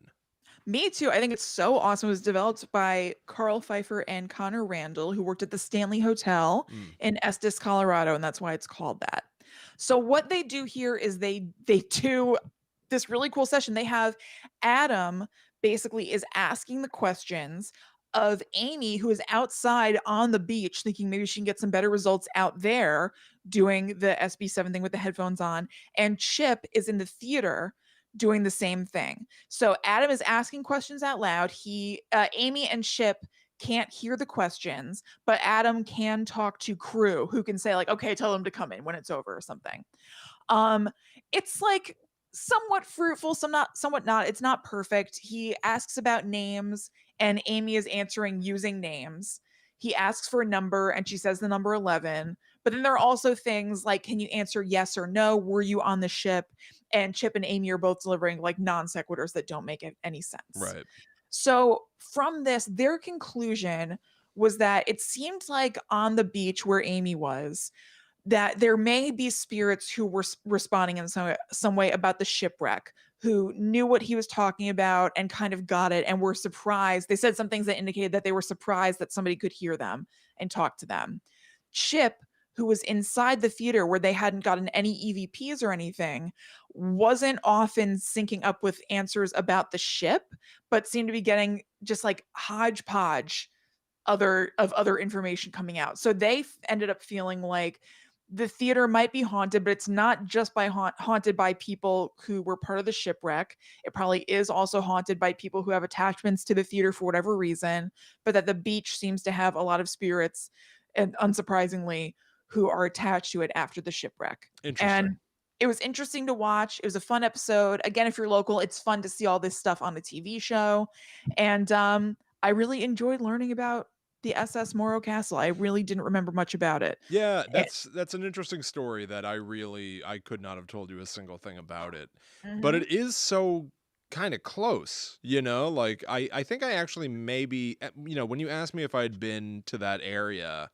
Me too. I think it's so awesome. It was developed by Carl Pfeiffer and Connor Randall, who worked at the Stanley Hotel Mm. in Estes, Colorado, and that's why it's called that. So what they do here is they do this really cool session. They have Adam basically is asking the questions of Amy, who is outside on the beach, thinking maybe she can get some better results out there doing the SB7 thing with the headphones on. And Chip is in the theater doing the same thing. So Adam is asking questions out loud. Amy and Chip can't hear the questions, but Adam can talk to crew who can say like, okay, tell them to come in when it's over or something. Um, it's like somewhat fruitful, somewhat not. It's not perfect. He asks about names and Amy is answering using names. He asks for a number and she says the number 11. But then there are also things like, can you answer yes or no? Were you on the ship? And Chip and Amy are both delivering like non sequiturs that don't make any sense. Right. So from this, their conclusion was that it seemed like on the beach where Amy was, that there may be spirits who were responding in some way about the shipwreck, who knew what he was talking about and kind of got it and were surprised. They said some things that indicated that they were surprised that somebody could hear them and talk to them. Chip, who was inside the theater where they hadn't gotten any EVPs or anything, wasn't often syncing up with answers about the ship, but seemed to be getting just like hodgepodge other information coming out. So they ended up feeling like the theater might be haunted, but it's not just by haunted by people who were part of the shipwreck. It probably is also haunted by people who have attachments to the theater for whatever reason, but that the beach seems to have a lot of spirits, and unsurprisingly, who are attached to it after the shipwreck. Interesting. And it was interesting to watch. It was a fun episode. Again, if you're local, it's fun to see all this stuff on the TV show. And I really enjoyed learning about the SS Morro Castle. I really didn't remember much about it. Yeah, Eh that's an interesting story that I could not have told you a single thing about it. But Mhm. it is so kind of close, you know? Like I think I actually maybe when you asked me if I'd been to that area,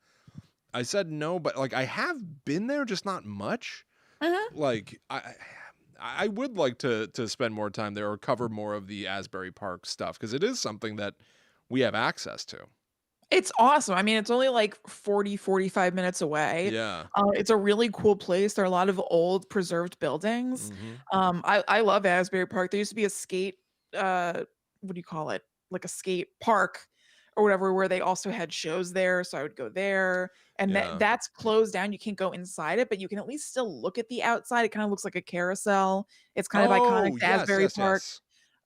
I said no, but like I have been there just not much. Mhm. Like I would like to spend more time there or cover more of the Asbury Park stuff because it is something that we have access to. It's awesome. I mean, it's only like 45 minutes away. Yeah. It's a really cool place. There are a lot of old preserved buildings. Mhm. I love Asbury Park. There used to be a skate, what do you call it? Like a skate park or whatever, where they also had shows there. So I would go there. And Yeah. that's closed down. You can't go inside it, but you can at least still look at the outside. It kind of looks like a carousel. It's kind of iconic Oh, to yes, Asbury yes, Park. yes.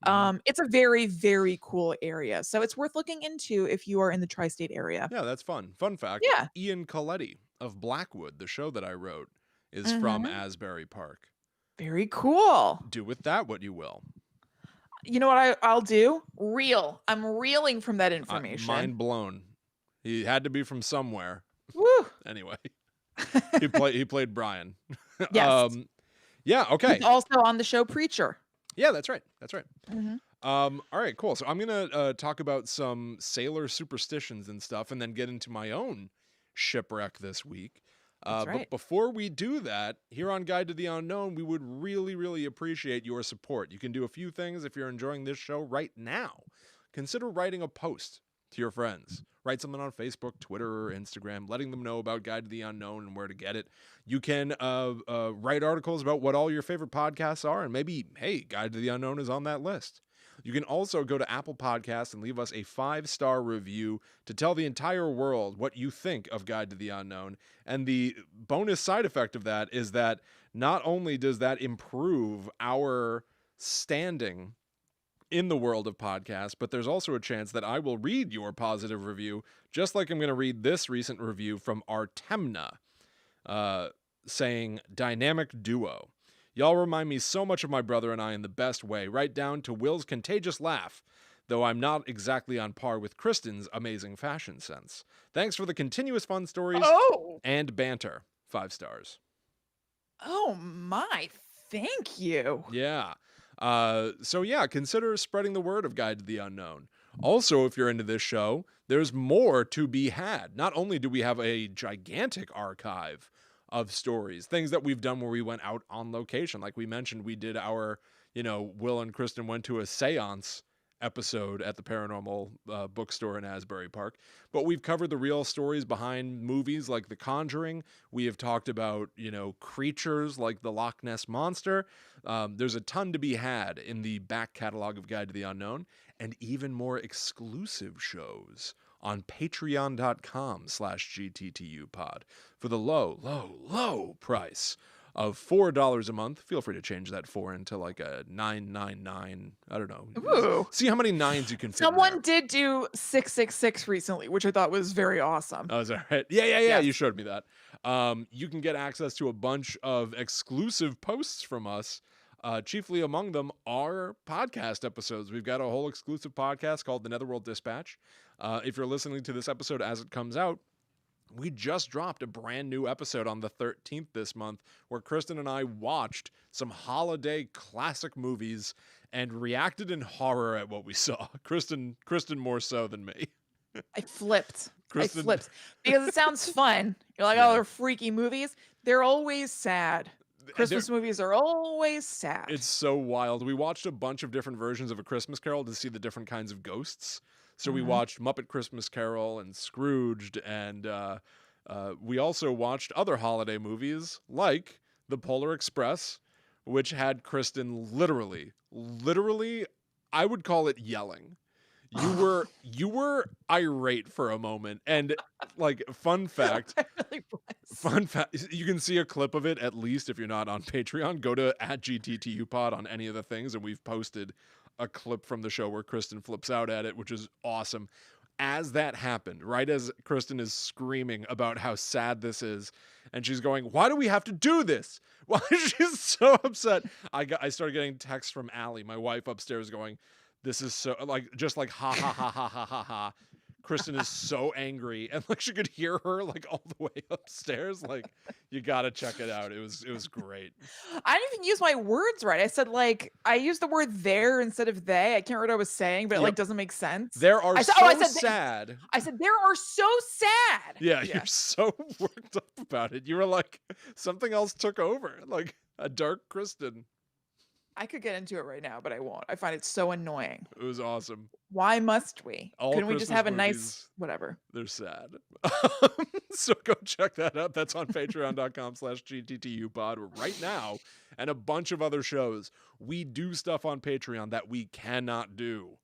Mhm. It's a very, very cool area. So it's worth looking into if you are in the tri-state area. Yeah, that's fun. Fun fact, Yeah. Ian Coletti of Blackwood, the show that I wrote, is from Mhm. Asbury Park. Very cool. Do with that what you will. You know what I'll do? Reel. I'm reeling from that information. Mind blown. He had to be from somewhere. Woo. Anyway, he played Brian. Yes. Yeah, He's okay. also on the show Preacher. Yeah, that's right. That's right. Mhm. All right, cool. So I'm gonna talk about some sailor superstitions and stuff, and then get into my own shipwreck this week. That's But right. before we do that, here on Guide to the Unknown, we would really, really appreciate your support. You can do a few things if you're enjoying this show right now. Consider writing a post to your friends. Write something on Facebook, Twitter, or Instagram, letting them know about Guide to the Unknown and where to get it. You can write articles about what all your favorite podcasts are, and maybe, hey, Guide to the Unknown is on that list. You can also go to Apple Podcasts and leave us a 5-star review to tell the entire world what you think of Guide to the Unknown. And the bonus side effect of that is that not only does that improve our standing in the world of podcasts, but there's also a chance that I will read your positive review, just like I'm going to read this recent review from Artemna, saying, "Dynamic duo. Y'all remind me so much of my brother and I in the best way, right down to Will's contagious laugh, though I'm not exactly on par with Kristen's amazing fashion sense. Thanks for the continuous fun stories and banter. 5 stars. Oh my, thank you. Yeah. So yeah, consider spreading the word of Guide to the Unknown. Also, if you're into this show, there's more to be had. Not only do we have a gigantic archive of stories, things that we've done where we went out on location. Like we mentioned, we did our, Will and Kristen went to a seance episode at the paranormal bookstore in Asbury Park, but we've covered the real stories behind movies like The Conjuring. We have talked about, creatures like the Loch Ness Monster. There's a ton to be had in the back catalog of Guide to the Unknown, and even more exclusive shows on patreon.com/GTTU pod for the low price of $4 a month. Feel free to change that 4 into like a 999. I don't know. Ooh. See how many 9s you can fit. Someone did do 666 recently, which I thought was very awesome. Oh, is that right? Yeah. Yes. You showed me that. You can get access to a bunch of exclusive posts from us. Chiefly among them are podcast episodes. We've got a whole exclusive podcast called The Netherworld Dispatch. If you're listening to this episode as it comes out, we just dropped a brand new episode on the 13th this month where Kristen and I watched some holiday classic movies and reacted in horror at what we saw. Kristen more so than me. I flipped because it sounds fun. You're like, oh, they're freaky movies. They're always sad. Christmas movies are always sad. It's so wild. We watched a bunch of different versions of A Christmas Carol to see the different kinds of ghosts. So we watched Muppet Christmas Carol and Scrooged, and we also watched other holiday movies like The Polar Express, which had Kristen literally, I would call it yelling. You were irate for a moment, and like fun fact, you can see a clip of it at least if you're not on Patreon. Go to @GTTU pod on any of the things, and we've posted a clip from the show where Kristen flips out at it, which is awesome. As that happened, right as Kristen is screaming about how sad this is, and she's going, "Why do we have to do this?" Why she's so upset. I started getting texts from Allie, my wife upstairs, going, "This is so just like ha ha ha ha ha ha ha." Kristen is so angry, and like she could hear her like all the way upstairs. Like, you gotta check it out. It was great. I didn't even use my words right. I said I used the word there instead of they. I can't remember what I was saying, but it doesn't make sense. There are sad. I said there are so sad. Yeah, you're so worked up about it. You were like, something else took over, like a dark Kristen. I could get into it right now, but I won't. I find it so annoying. It was awesome. Why must we? Couldn't we just have a nice whatever? They're sad. So go check that out. That's on patreon.com/GTTU pod right now. And a bunch of other shows. We do stuff on Patreon that we cannot do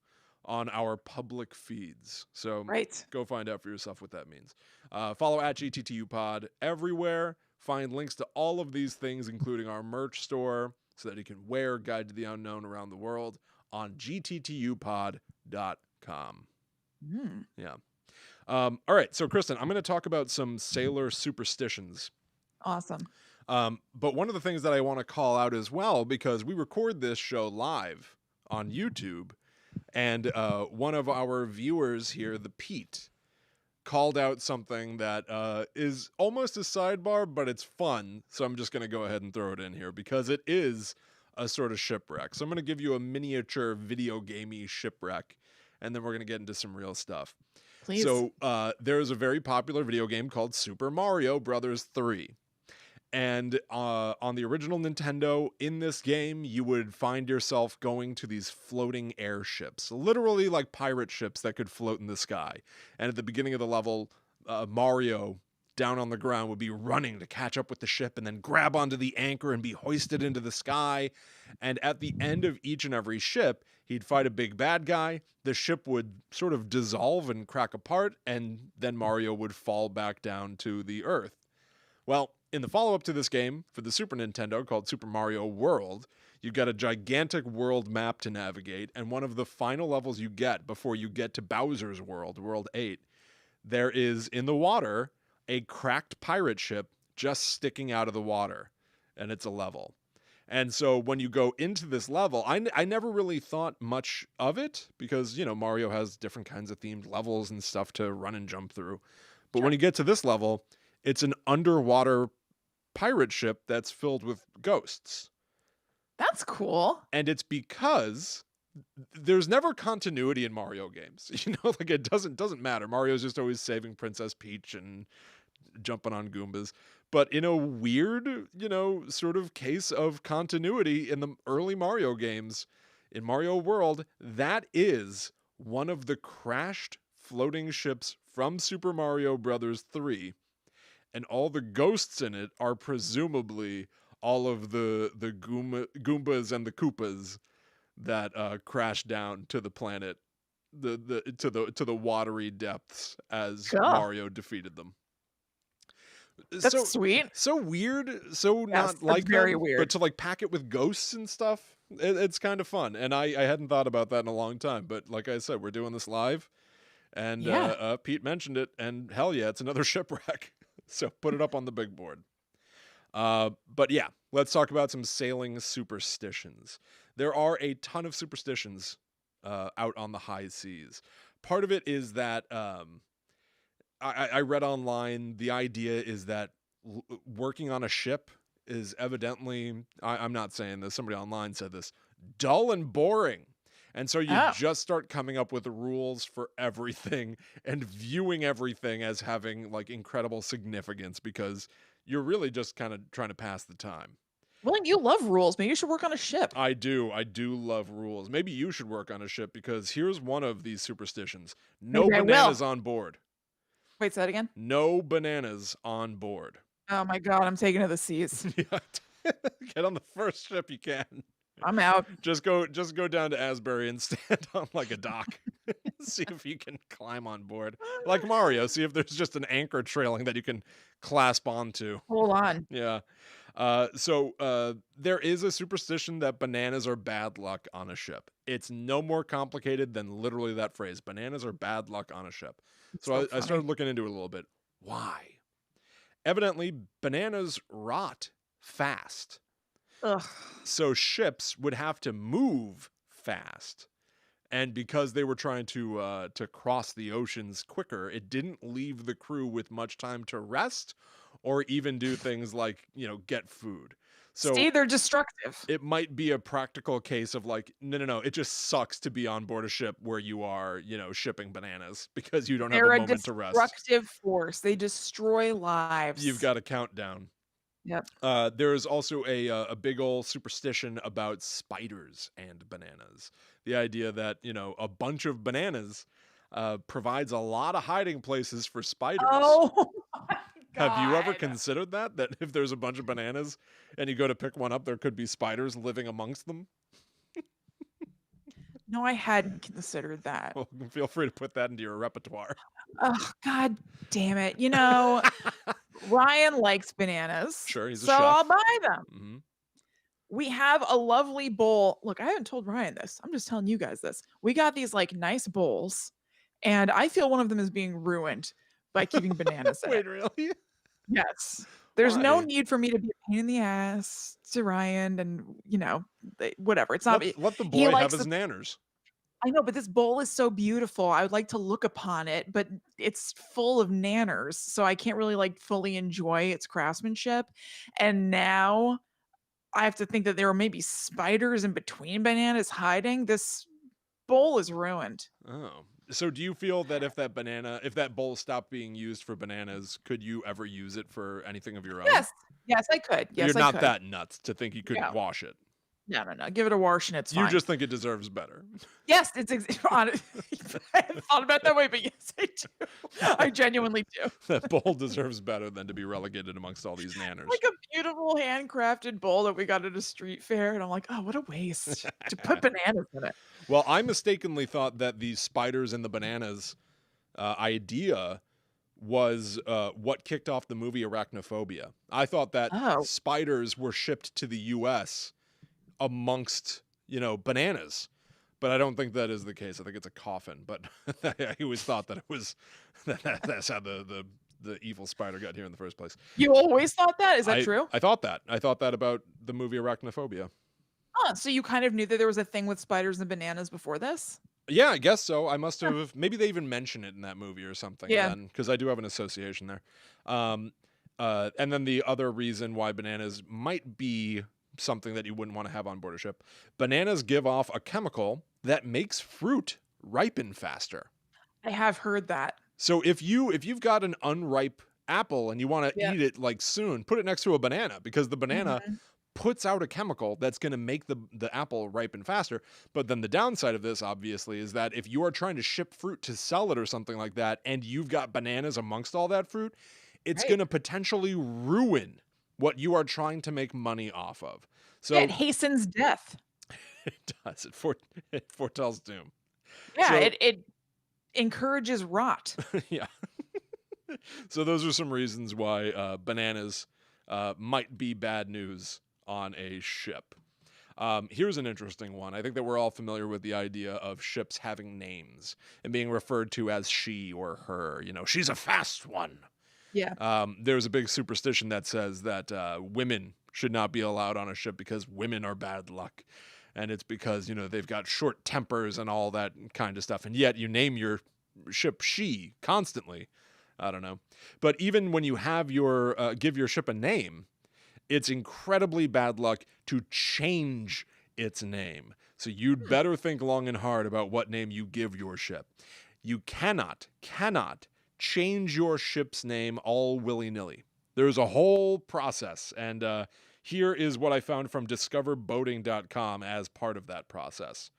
on our public feeds. So go find out for yourself what that means. Follow @GTTU pod everywhere. Find links to all of these things, including our merch store, so that you can wear Guide to the Unknown around the world on gttupod.com. Yeah. All right. So, Kristen, I'm going to talk about some sailor superstitions. Awesome. But one of the things that I want to call out as well, because we record this show live on YouTube, and one of our viewers here, the Pete, called out something that is almost a sidebar, but it's fun. So I'm just going to go ahead and throw it in here because it is a sort of shipwreck. So I'm going to give you a miniature video gamey shipwreck, and then we're going to get into some real stuff. Please. So there's a very popular video game called Super Mario Brothers 3. And on the original Nintendo, in this game, you would find yourself going to these floating airships, literally like pirate ships that could float in the sky. And at the beginning of the level, Mario, down on the ground, would be running to catch up with the ship and then grab onto the anchor and be hoisted into the sky. And at the end of each and every ship, he'd fight a big bad guy. The ship would sort of dissolve and crack apart, and then Mario would fall back down to the earth. Well, in the follow-up to this game for the Super Nintendo called Super Mario World, you've got a gigantic world map to navigate, and one of the final levels you get before you get to Bowser's World, World 8, there is, in the water, a cracked pirate ship just sticking out of the water, and it's a level. And so when you go into this level, I never really thought much of it because, Mario has different kinds of themed levels and stuff to run and jump through. But when you get to this level, it's an underwater pirate ship that's filled with ghosts. That's cool. And it's because there's never continuity in Mario games. Like it doesn't matter. Mario's just always saving Princess Peach and jumping on Goombas. But in a weird, sort of case of continuity in the early Mario games, in Mario World, that is one of the crashed floating ships from Super Mario Bros. 3. And all the ghosts in it are presumably all of the Goombas and the Koopas that crashed down to the planet, to the watery depths as Mario defeated them. That's sweet. So weird. So not like very them, weird. But to like pack it with ghosts and stuff, it's kind of fun. And I hadn't thought about that in a long time. But like I said, we're doing this live, and Pete mentioned it, and hell yeah, it's another shipwreck. So put it up on the big board. But yeah, let's talk about some sailing superstitions. There are a ton of superstitions out on the high seas. Part of it is that I read online, the idea is that working on a ship is evidently, I'm not saying this, somebody online said this, dull and boring. And so you just start coming up with rules for everything and viewing everything as having like incredible significance because you're really just kind of trying to pass the time. Well, you love rules. Maybe you should work on a ship. I do love rules. Maybe you should work on a ship because here's one of these superstitions. No bananas on board. Wait, say that again? No bananas on board. Oh my God, I'm taking to the seas. Get on the first ship you can. I'm out. Just go down to Asbury and stand on like a dock. See if you can climb on board. Like Mario, see if there's just an anchor trailing that you can clasp onto. Hold on. Yeah. So there is a superstition that bananas are bad luck on a ship. It's no more complicated than literally that phrase. Bananas are bad luck on a ship. So I started looking into it a little bit. Why? Evidently, bananas rot fast. Ugh. So ships would have to move fast. And because they were trying to cross the oceans quicker, it didn't leave the crew with much time to rest or even do things like, get food. So see, they're destructive. It might be a practical case of like, no, it just sucks to be on board a ship where you are, shipping bananas because you don't have a moment to rest. They're a destructive force. They destroy lives. You've got a countdown. Yep. There is also a big old superstition about spiders and bananas. The idea that, a bunch of bananas provides a lot of hiding places for spiders. Oh, my God. Have you ever considered that if there's a bunch of bananas and you go to pick one up, there could be spiders living amongst them? No, I hadn't considered that. Well, feel free to put that into your repertoire. Oh, God damn it. Ryan likes bananas. Sure, he's a so chef. I'll buy them. Mm-hmm. We have a lovely bowl. Look, I haven't told Ryan this. I'm just telling you guys this. We got these like nice bowls, and I feel one of them is being ruined by keeping bananas in Wait, it. really? Yes. There's no Why? need for me to be a pain in the ass to Ryan and, whatever. It's not. Let the boy have his nanners. I know, but this bowl is so beautiful. I would like to look upon it, but it's full of nanners, so I can't really like fully enjoy its craftsmanship. And now I have to think that there are maybe spiders in between bananas hiding. This bowl is ruined. Oh. So do you feel that if that bowl stopped being used for bananas, could you ever use it for anything of your own? Yes. Yes, I could. Yes, You're I not could. that nuts to think you couldn't wash it. No. Give it a wash and it's fine. You just think it deserves better. Yes, it's honest. I haven't thought about it that way, but yes, I do. I genuinely do. That bowl deserves better than to be relegated amongst all these nanners. Like a beautiful handcrafted bowl that we got at a street fair, and I'm like, oh, what a waste to put bananas in it. Well, I mistakenly thought that the spiders and the bananas idea was what kicked off the movie Arachnophobia. I thought that Oh. spiders were shipped to the U.S. amongst, bananas. But I don't think that is the case. I think it's a coffin. But I always thought that it was that's how the evil spider got here in the first place. You always thought that? Is that true? I thought that. I thought that about the movie Arachnophobia. So you kind of knew that there was a thing with spiders and bananas before this? Yeah, I guess so. I must have. Maybe they even mention it in that movie or something. Yeah. Then, because I do have an association there. And then the other reason why bananas might be something that you wouldn't want to have on board a ship. Bananas give off a chemical that makes fruit ripen faster. I have heard that. So if you've got an unripe apple and you want to Yep. eat it like soon, put it next to a banana, because the banana puts out a chemical that's going to make the apple ripen faster. But then the downside of this, obviously, is that if you are trying to ship fruit to sell it or something like that, and you've got bananas amongst all that fruit, it's going to potentially ruin what you are trying to make money off of. So it hastens death. It does. It foretells doom. Yeah, So, it encourages rot. Yeah. So those are some reasons why bananas might be bad news on a ship. Here's an interesting one. I think that we're all familiar with the idea of ships having names and being referred to as she or her. She's a fast one. Yeah. There's a big superstition that says that women should not be allowed on a ship because women are bad luck. And it's because, they've got short tempers and all that kind of stuff. And yet you name your ship she constantly. I don't know. But even when you have give your ship a name, it's incredibly bad luck to change its name. So you'd better think long and hard about what name you give your ship. You cannot change your ship's name all willy-nilly. There's a whole process, and here is what I found from discoverboating.com as part of that process.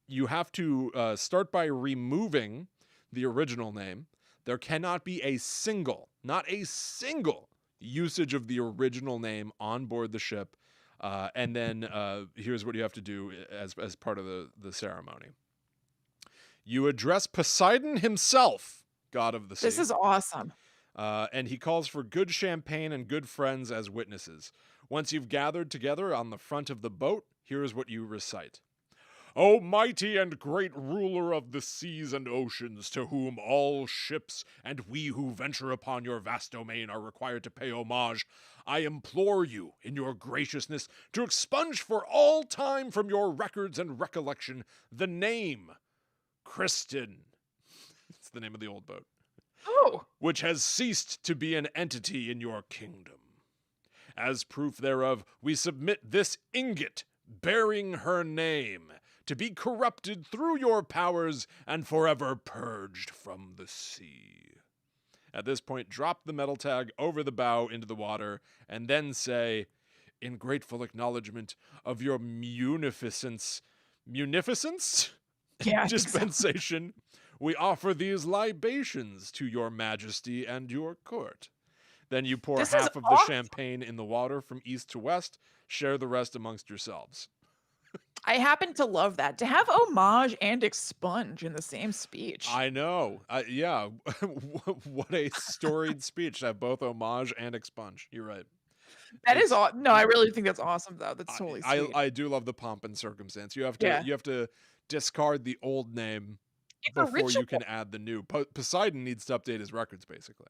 You have to start by removing the original name. There cannot be not a single usage of the original name on board the ship. And then here's what you have to do as part of the ceremony. You address Poseidon himself, god of the sea. This is awesome. And he calls for good champagne and good friends as witnesses. Once you've gathered together on the front of the boat, here is what you recite. O mighty and great ruler of the seas and oceans, to whom all ships and we who venture upon your vast domain are required to pay homage, I implore you, in your graciousness, to expunge for all time from your records and recollection the name Kristen. It's the name of the old boat. Oh. Which has ceased to be an entity in your kingdom. As proof thereof, we submit this ingot bearing her name, to be corrupted through your powers and forever purged from the sea. At this point, drop the metal tag over the bow into the water, and then say, in grateful acknowledgement of your munificence? Yeah, Dispensation, we offer these libations to your majesty and your court. Then you pour half of the champagne in the water from east to west, share the rest amongst yourselves. I happen to love that. To have homage and expunge in the same speech. I know. Yeah. What a storied speech to have both homage and expunge. You're right. That is awesome. No, I really think that's awesome, though. That's totally sweet. I do love the pomp and circumstance. You have to discard the old name before you can add the new. Poseidon needs to update his records, basically.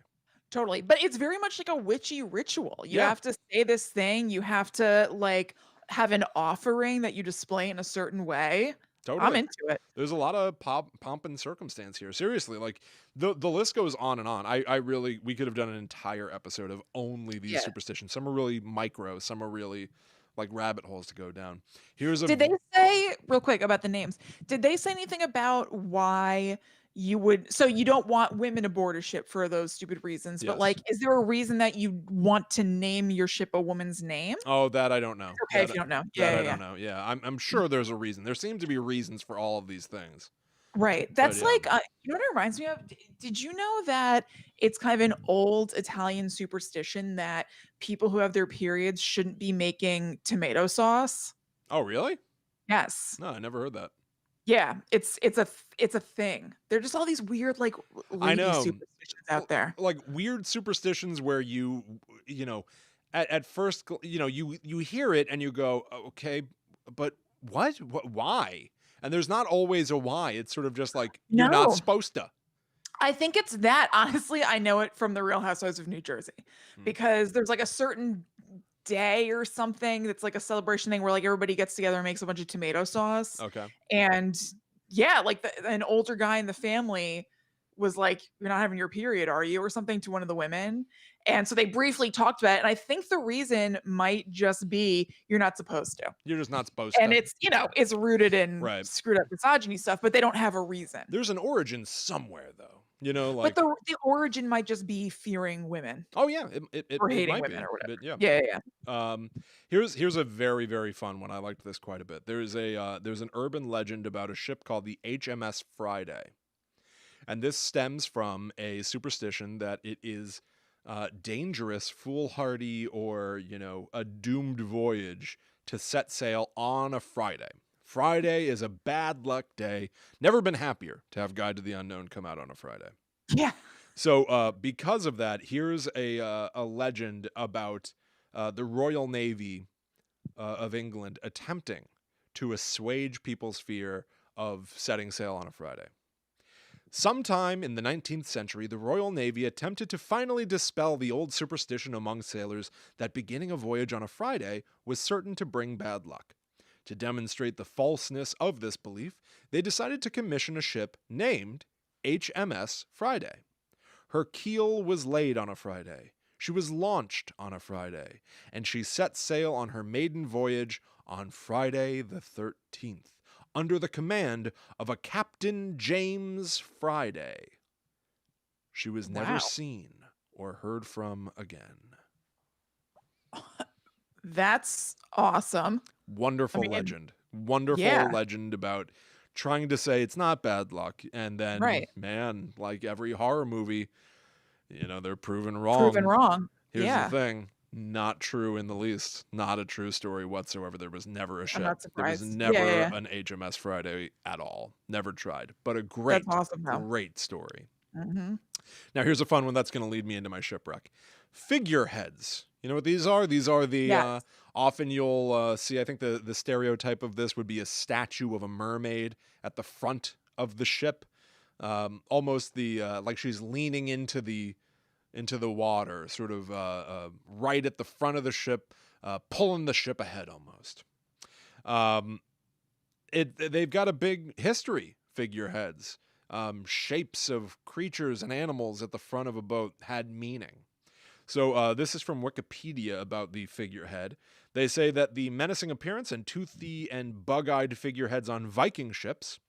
Totally. But it's very much like a witchy ritual. You have to say this thing. You have to, have an offering that you display in a certain way. Totally. I'm into it. There's a lot of pomp and circumstance here. Seriously, the list goes on and on. We could have done an entire episode of only these superstitions. Some are really micro, some are really rabbit holes to go down. Did they say, real quick about the names, did they say anything about why so you don't want women aboard a ship for those stupid reasons, but is there a reason that you want to name your ship a woman's name? Oh, that I don't know. It's okay if you don't know. Yeah, I don't know. Yeah, I'm sure there's a reason. There seem to be reasons for all of these things. Right. That's you know what it reminds me of? Did you know that it's kind of an old Italian superstition that people who have their periods shouldn't be making tomato sauce? Oh, really? Yes. No, I never heard that. Yeah, it's a thing. They're just all these weird, like, I lady know. superstitions out there. Like weird superstitions where you know, at first, you hear it and you go, okay, but what, why? And there's not always a why. It's sort of just like, you're not No. supposed to. I think it's that. Honestly, I know it from The Real Housewives of New Jersey Hmm. because there's, like, a certain day or something that's, like, a celebration thing where, like, everybody gets together and makes a bunch of tomato sauce, Okay. and yeah, like, an older guy in the family was like, "You're not having your period, are you?" or something to one of the women, and so they briefly talked about it, and I think the reason might just be you're not supposed to, You're just not supposed and to. it's rooted in Right. screwed up misogyny stuff, but they don't have a reason. There's an origin somewhere though. But Like, the origin might just be fearing women oh yeah, it or hating might women be, or whatever. but yeah. Yeah, yeah, Um, here's a very, very fun one. I liked this quite a bit. There's an urban legend about a ship called the HMS Friday, and this stems from a superstition that it is dangerous, foolhardy, or a doomed voyage to set sail on a Friday. Friday is a bad luck day. Never been happier to have Guide to the Unknown come out on a Friday. yeah. So, because of that, here's a legend about the Royal Navy of England attempting to assuage people's fear of setting sail on a Friday. Sometime in the 19th century, the Royal Navy attempted to finally dispel the old superstition among sailors that beginning a voyage on a Friday was certain to bring bad luck. To demonstrate the falseness of this belief, they decided to commission a ship named HMS Friday. Her keel was laid on a Friday. She was launched on a Friday, and she set sail on her maiden voyage on Friday the 13th, under the command of a Captain James Friday. She was never Wow. seen or heard from again. That's awesome. I Wonderful mean, legend. Wonderful yeah, legend about trying to say it's not bad luck. And then, right. man, like every horror movie, they're proven Proven wrong. wrong. Here's the Yeah, thing. Not true in the least. Not a true story whatsoever. There was never a I'm ship. not There was surprised. Yeah, yeah, never yeah. an HMS Friday at all. Never tried. But a That's great, awesome though. great story. Mhm. Now, here's a fun one that's going to lead me into my shipwreck. Figureheads. You know what these are? These are the, Yes. often you'll see, I think the stereotype of this would be a statue of a mermaid at the front of the ship. Almost like she's leaning into the water, sort of right at the front of the ship, pulling the ship ahead almost. They've got a big history, figureheads. Shapes of creatures and animals at the front of a boat had meaning. So this is from Wikipedia about the figurehead. They say that the menacing appearance and toothy and bug-eyed figureheads on Viking ships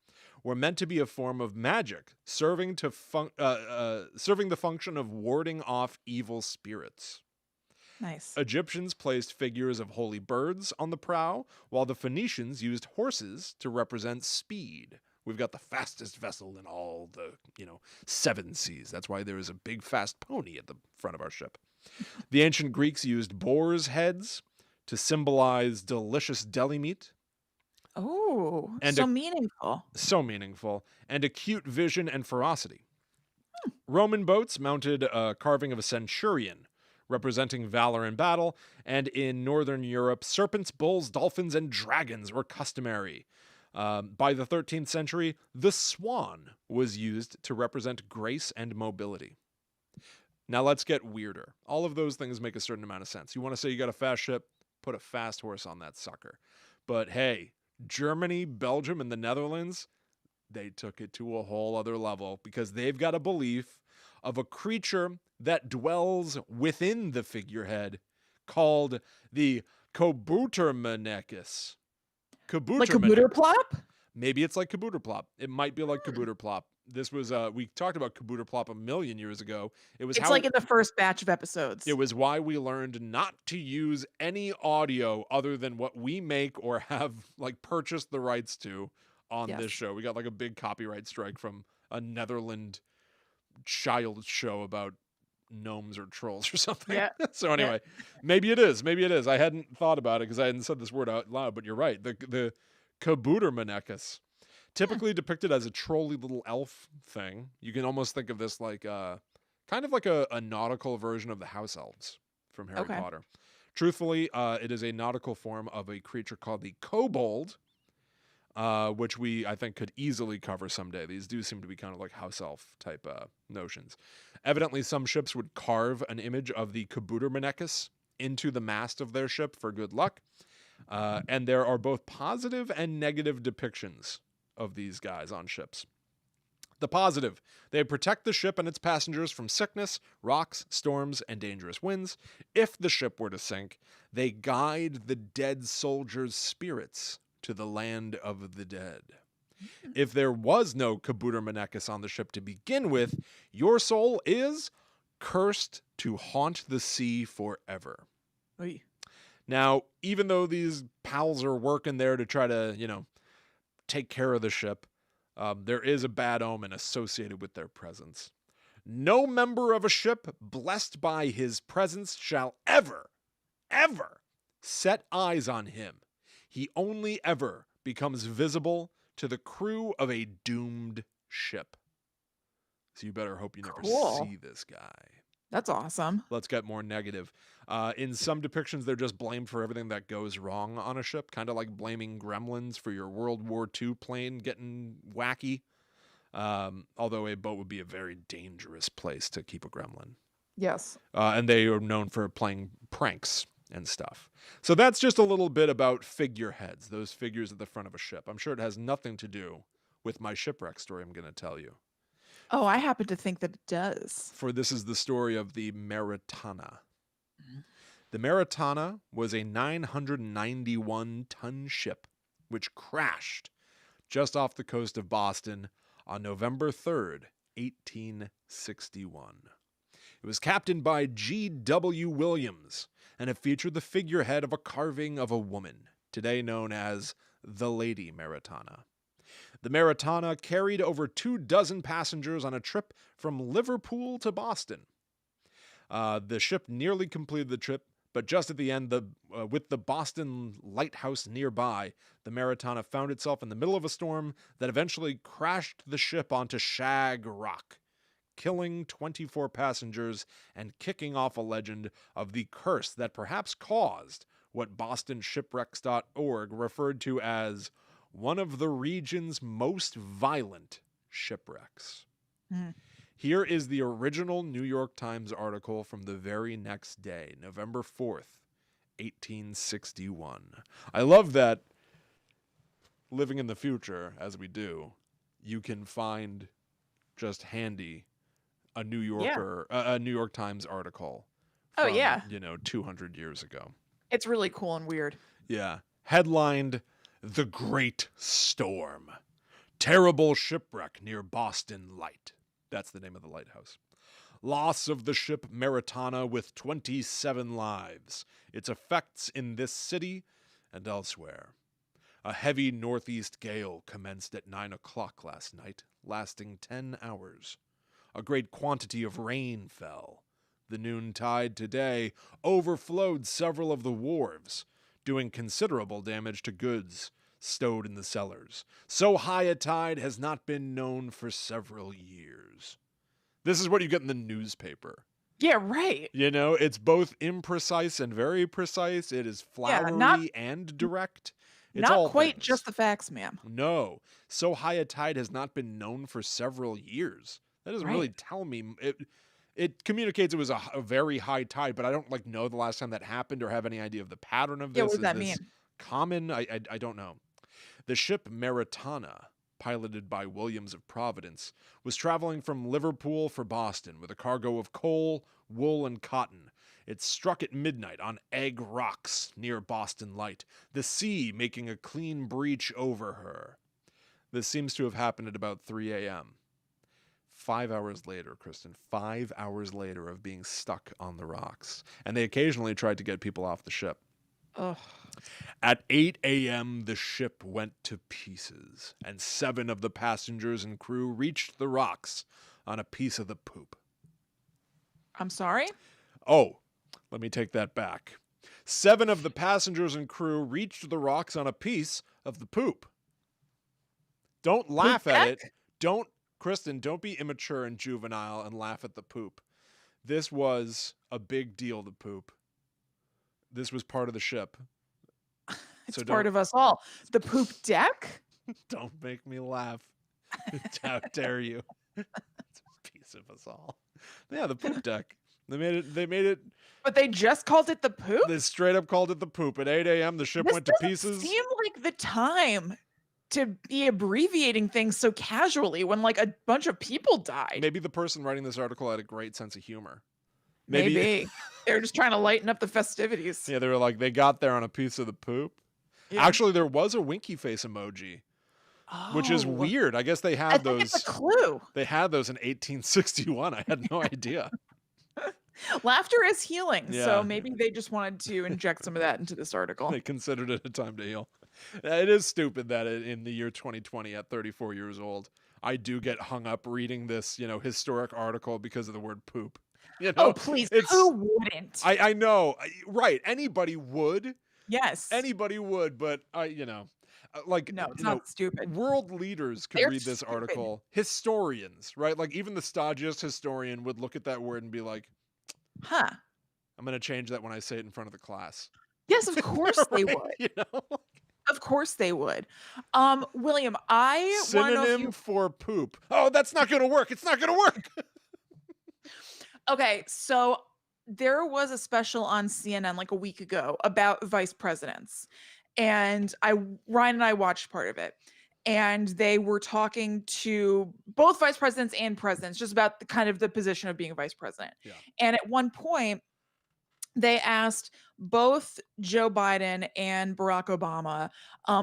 were meant to be a form of magic, serving the function of warding off evil spirits. Nice. Egyptians placed figures of holy birds on the prow, while the Phoenicians used horses to represent speed. We've got the fastest vessel in all the, seven seas. That's why there is a big fast pony at the front of our ship. The ancient Greeks used boars' heads to symbolize delicious deli meat. Oh, And so meaningful. so meaningful, and acute vision and ferocity. Roman boats mounted a carving of a centurion, representing valor in battle, and in northern Europe, serpents, bulls, dolphins, and dragons were customary. By the 13th century, the swan was used to represent grace and mobility. Now let's get weirder. All of those things make a certain amount of sense. You want to say you got a fast ship? Put a fast horse on that sucker. But hey, Germany, Belgium, and the Netherlands, they took it to a whole other level because they've got a belief of a creature that dwells within the figurehead called the Kabutermanekis. Like Kabuter Plop? Maybe it's like Kabuterplop. It might be like Kabuterplop. This was we talked about Kabuterplop a million years ago. It's like in the first batch of episodes. It was why we learned not to use any audio other than what we make or have like purchased the rights to on this Yes. show. We got like a big copyright strike from a Netherland child show about gnomes or trolls or something. Yeah. So anyway, maybe it is. Maybe it is. I hadn't thought about it because I hadn't said this word out loud, but you're right. The Kabutermanekis. Typically depicted as a trolly little elf thing. You can almost think of this like kind of like a nautical version of the house elves from Harry Potter. Truthfully, it is a nautical form of a creature called the kobold, which I think could easily cover someday. These do seem to be kind of like house elf type notions. Evidently, some ships would carve an image of the Kabudermanekis into the mast of their ship for good luck. And there are both positive and negative depictions of these guys on ships. The positive, they protect the ship and its passengers from sickness, rocks, storms, and dangerous winds. If the ship were to sink, they guide the dead soldiers' spirits to the land of the dead. If there was no Kabudermanekis on the ship to begin with, your soul is cursed to haunt the sea forever. Oy. Now, even though these pals are working there to try to, take care of the ship, there is a bad omen associated with their presence. No member of a ship blessed by his presence shall ever set eyes on him. He only ever becomes visible to the crew of a doomed ship. So you better hope you never see this guy. That's awesome. Let's get more negative. In some depictions, they're just blamed for everything that goes wrong on a ship, kind of like blaming gremlins for your World War II plane getting wacky. Although a boat would be a very dangerous place to keep a gremlin. Yes. And they are known for playing pranks and stuff. So that's just a little bit about figureheads, those figures at the front of a ship. I'm sure it has nothing to do with my shipwreck story I'm going to tell you. Oh, I happen to think that it does. For this is the story of the Maritana. The Maritana was a 991-ton ship which crashed just off the coast of Boston on November 3rd, 1861. It was captained by G.W. Williams, and it featured the figurehead of a carving of a woman, today known as the Lady Maritana. The Maritana carried over 24 passengers on a trip from Liverpool to Boston. The ship nearly completed the trip, but just at the end, with the Boston lighthouse nearby, the Maritana found itself in the middle of a storm that eventually crashed the ship onto Shag Rock, killing 24 passengers and kicking off a legend of the curse that perhaps caused what BostonShipwrecks.org referred to as one of the region's most violent shipwrecks. Here is the original New York Times article from the very next day, November 4th, 1861. I love that living in the future, as we do, you can find just handy a New Yorker, a New York Times article from, 200 years ago. It's really cool and weird. Yeah. Headlined, "The Great Storm. Terrible shipwreck near Boston Light." That's the name of the lighthouse. Loss of the ship Maritana with 27 lives. Its effects in this city and elsewhere. A heavy northeast gale commenced at 9 o'clock last night, lasting 10 hours. A great quantity of rain fell. The noontide today overflowed several of the wharves, doing considerable damage to goods stowed in the cellars. So high a tide has not been known for several years. This is what you get in the newspaper. Yeah, right. It's both imprecise and very precise. It is flowery and direct. It's not quite things. Just the facts, ma'am. No. So high a tide has not been known for several years. That doesn't really tell me. It communicates it was a very high tide, but I don't know the last time that happened or have any idea of the pattern of this. Yeah, what does that mean? Common? I don't know. The ship Maritana, piloted by Williams of Providence, was traveling from Liverpool for Boston with a cargo of coal, wool, and cotton. It struck at midnight on Egg Rocks near Boston Light, the sea making a clean breach over her. This seems to have happened at about 3 a.m. 5 hours later, Kristen, 5 hours later of being stuck on the rocks. And they occasionally tried to get people off the ship. Ugh. At 8 a.m., the ship went to pieces, and 7 of the passengers and crew reached the rocks on a piece of the poop. I'm sorry? Oh, let me take that back. 7 of the passengers and crew reached the rocks on a piece of the poop. Don't Poop laugh at deck? it. Kristen, don't be immature and juvenile and laugh at the poop. This was a big deal, the poop. This was part of the ship. It's part of us all. The poop deck? Don't make me laugh. How dare you? It's a piece of us all. Yeah, the poop deck. They made it. But they just called it the poop? They straight up called it the poop. At 8 a.m., the ship went to pieces. Seem like the time to be abbreviating things so casually when like a bunch of people died. Maybe the person writing this article had a great sense of humor. Maybe. They're just trying to lighten up the festivities. Yeah, they were like, they got there on a piece of the poop. Yeah. Actually, there was a winky face emoji, which is weird. I guess they had those. It's a clue. They had those in 1861. I had no idea. Laughter is healing, so maybe they just wanted to inject some of that into this article. They considered it a time to heal. It is stupid that in the year 2020, at 34 years old, I do get hung up reading this, historic article because of the word poop. Oh, please, who wouldn't? I know, right? Anybody would. Yes. Anybody would, but no, it's not stupid. World leaders could read this article. Historians, right? Like even the stodgiest historian would look at that word and be like, huh. I'm going to change that when I say it in front of the class. Yes, of course they would. Of course they would. William, I want to know synonym for poop. Oh, that's not going to work. It's not going to work. Okay, so there was a special on CNN like a week ago about vice presidents. And Ryan and I watched part of it. And they were talking to both vice presidents and presidents just about the position of being a vice president. Yeah. And at one point, they asked both Joe Biden and Barack Obama,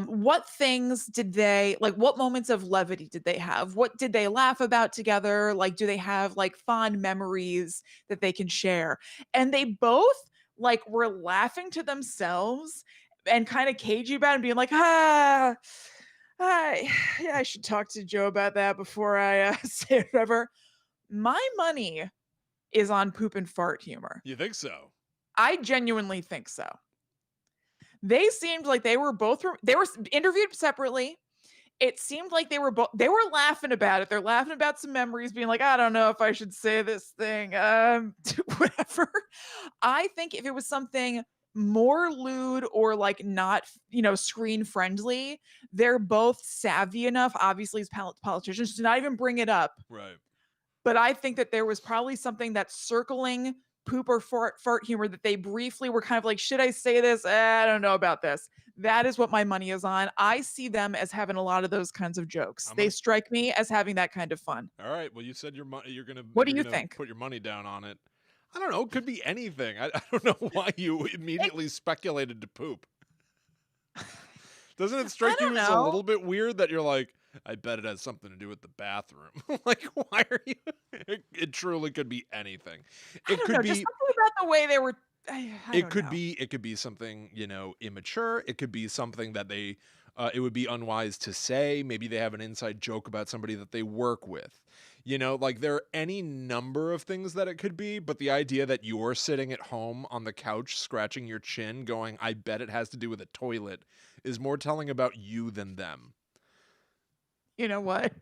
what things did they, like, what moments of levity did they have? What did they laugh about together? Like, do they have like fond memories that they can share? And they both like were laughing to themselves and kind of cagey about it and being like, yeah, I should talk to Joe about that before I say whatever. My money is on poop and fart humor. You think so? I genuinely think so. They seemed like they were interviewed separately. It seemed like they were laughing about it. They're laughing about some memories, being like, I don't know if I should say this thing, whatever. I think if it was something more lewd or like not, screen friendly, they're both savvy enough, obviously as politicians, to not even bring it up. Right. But I think that there was probably something that's circling poop or fart humor that they briefly were kind of like, should I say this? I don't know about this. That is what my money is on. I see them as having a lot of those kinds of jokes. They strike me as having that kind of fun. All right. Well, you said your money. What do you think? Put your money down on it. I don't know. It could be anything. I don't know why you immediately speculated to poop. Doesn't it strike you as a little bit weird that you're like, I bet it has something to do with the bathroom? Like, why are you? It truly could be anything. It could be just something about the way they were. It could be something, immature. It could be something that they, it would be unwise to say. Maybe they have an inside joke about somebody that they work with. Like there are any number of things that it could be, but the idea that you're sitting at home on the couch, scratching your chin, going, I bet it has to do with a toilet, is more telling about you than them. You know what?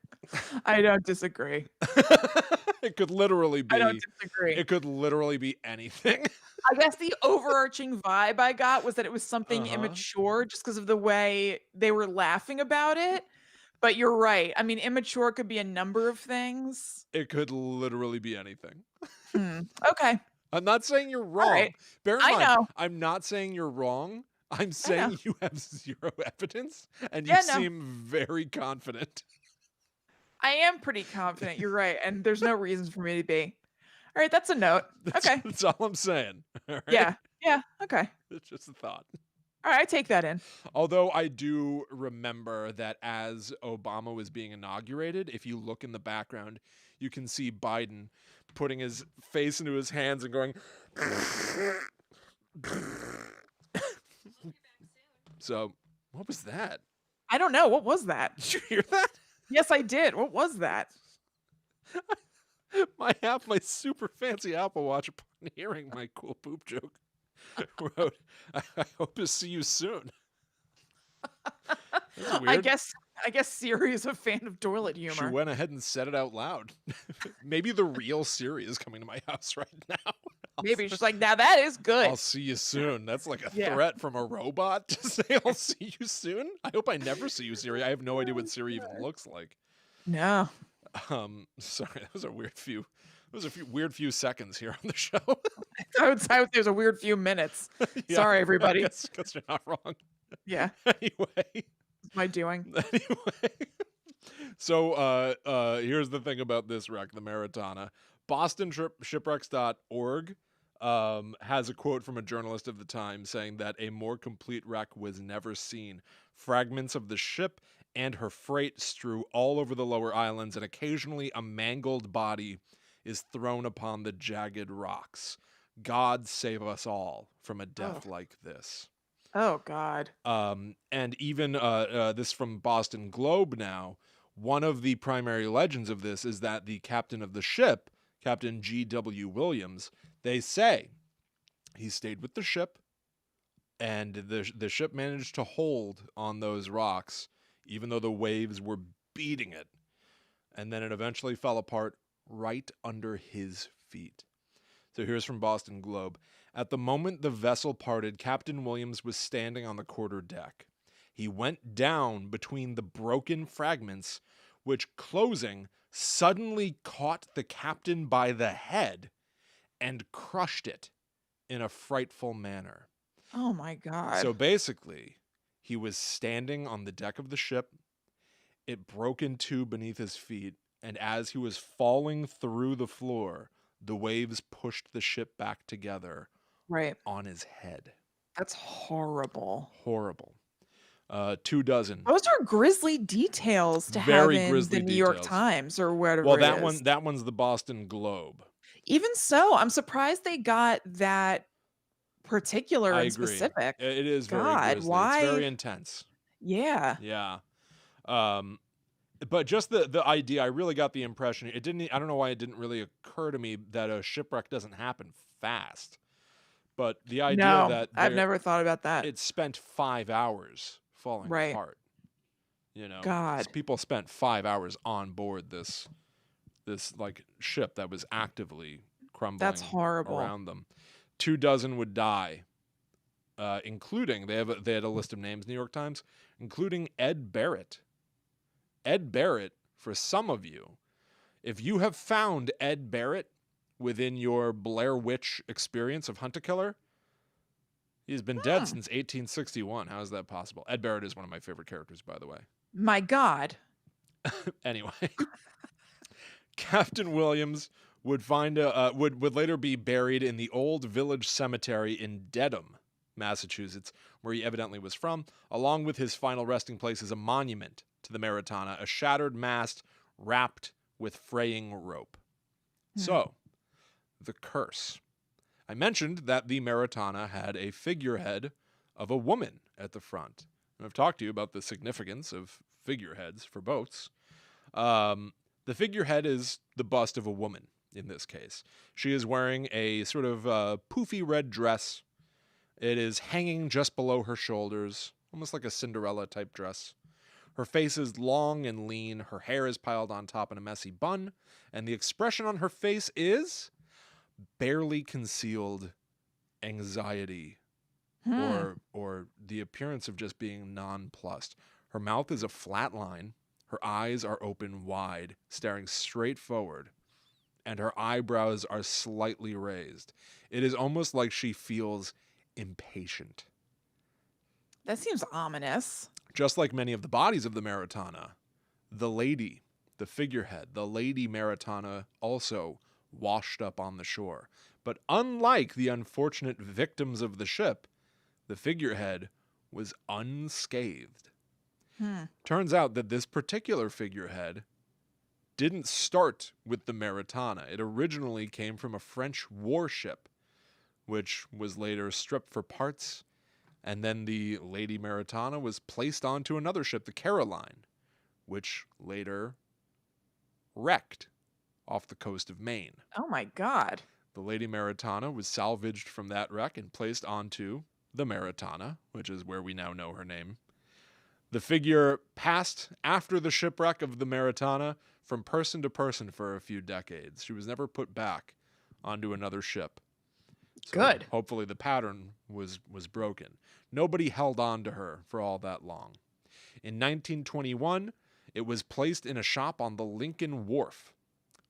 I don't disagree. It could literally be. I don't disagree. It could literally be anything. I guess the overarching vibe I got was that it was something immature just because of the way they were laughing about it. But you're right. I mean, immature could be a number of things. It could literally be anything. Okay. I'm not saying you're wrong. Right. Bear in mind, I'm not saying you're wrong. I'm saying you have zero evidence and you seem very confident. I am pretty confident. You're right. And there's no reasons for me to be. All right. That's a note. Okay. That's all I'm saying. All right? Yeah. Yeah. Okay. It's just a thought. All right. I take that in. Although I do remember that as Obama was being inaugurated, if you look in the background, you can see Biden putting his face into his hands and going... So, what was that? I don't know. What was that? Did you hear that? Yes, I did. What was that? My super fancy Apple Watch, upon hearing my cool poop joke, wrote, I hope to see you soon. I guess I guess Siri is a fan of toilet She humor. went ahead and said it out loud. Maybe the real Siri is coming to my house right now. Maybe she's like, now that is I'll good. see you soon. That's like a Yeah. threat from a robot to say I'll see you soon. I hope I never see you, Siri. I have no idea what Siri even looks like. No. Sorry, that was a weird few. It was a weird few seconds here on the show. I would say there's a weird few minutes. Yeah, Sorry, everybody. I guess you're not wrong. Yeah. Anyway. My doing. Anyway. So here's the thing about this wreck, the Maritana. Shipwrecks.org has a quote from a journalist of the time saying that a more complete wreck was never seen. Fragments of the ship and her freight strew all over the lower islands, and occasionally a mangled body is thrown upon the jagged rocks. God save us all from a death like this. Oh, God. And even this from Boston Globe now, one of the primary legends of this is that the captain of the ship, Captain G.W. Williams, they say he stayed with the ship, and the ship managed to hold on those rocks, even though the waves were beating it. And then it eventually fell apart right under his feet. So here's from Boston Globe. At the moment the vessel parted, Captain Williams was standing on the quarter deck. He went down between the broken fragments, which, closing, suddenly caught the captain by the head and crushed it in a frightful manner. Oh, my God. So basically, he was standing on the deck of the ship. It broke in two beneath his feet, and as he was falling through the floor, the waves pushed the ship back together on his head. That's horrible. Horrible. 24. Those are grisly details to Very have in grisly the New York details. Times or whatever Well, it is. that one's the Boston Globe. Even so, I'm surprised they got that particular I and agree. specific. It is very God, grisly. why? It's very intense. Yeah. Yeah. But just the idea, I really got the impression, I don't know why it didn't really occur to me that a shipwreck doesn't happen fast. But the idea that I've never thought about that. It spent 5 hours falling apart. You know, God. people spent 5 hours on board this like ship that was actively crumbling. That's horrible. Around them. 24 would die, including they had a list of names, New York Times, including Ed Barrett. Ed Barrett, for some of you, if you have found Ed Barrett within your Blair Witch experience of Hunt a Killer, he's been dead since 1861. How is that possible? Ed Barrett is one of my favorite characters, by the way. My God. Anyway, Captain Williams would would later be buried in the old village cemetery in Dedham, Massachusetts, where he evidently was from. Along with his final resting place is a monument to the Maritana, a shattered mast wrapped with fraying rope. So, the curse. I mentioned that the Maritana had a figurehead of a woman at the front. And I've talked to you about the significance of figureheads for boats. The figurehead is the bust of a woman in this case. She is wearing a sort of poofy red dress. It is hanging just below her shoulders, almost like a Cinderella type dress. Her face is long and lean, her hair is piled on top in a messy bun, and the expression on her face is barely concealed anxiety or the appearance of just being nonplussed. Her mouth is a flat line, her eyes are open wide, staring straight forward, and her eyebrows are slightly raised. It is almost like she feels impatient. That seems ominous. Just like many of the bodies of the Maritana, the lady, the figurehead, the Lady Maritana also washed up on the shore. But unlike the unfortunate victims of the ship, the figurehead was unscathed. Turns out that this particular figurehead didn't start with the Maritana. It originally came from a French warship, which was later stripped for parts, and then the Lady Maritana was placed onto another ship, the Caroline, which later wrecked off the coast of Maine. Oh my God. The Lady Maritana was salvaged from that wreck and placed onto the Maritana, which is where we now know her name, The figure passed after the shipwreck of the Maritana from person to person for a few decades. She was never put back onto another ship. So Good. hopefully the pattern was broken. Nobody held on to her for all that long. In 1921, it was placed in a shop on the Lincoln Wharf,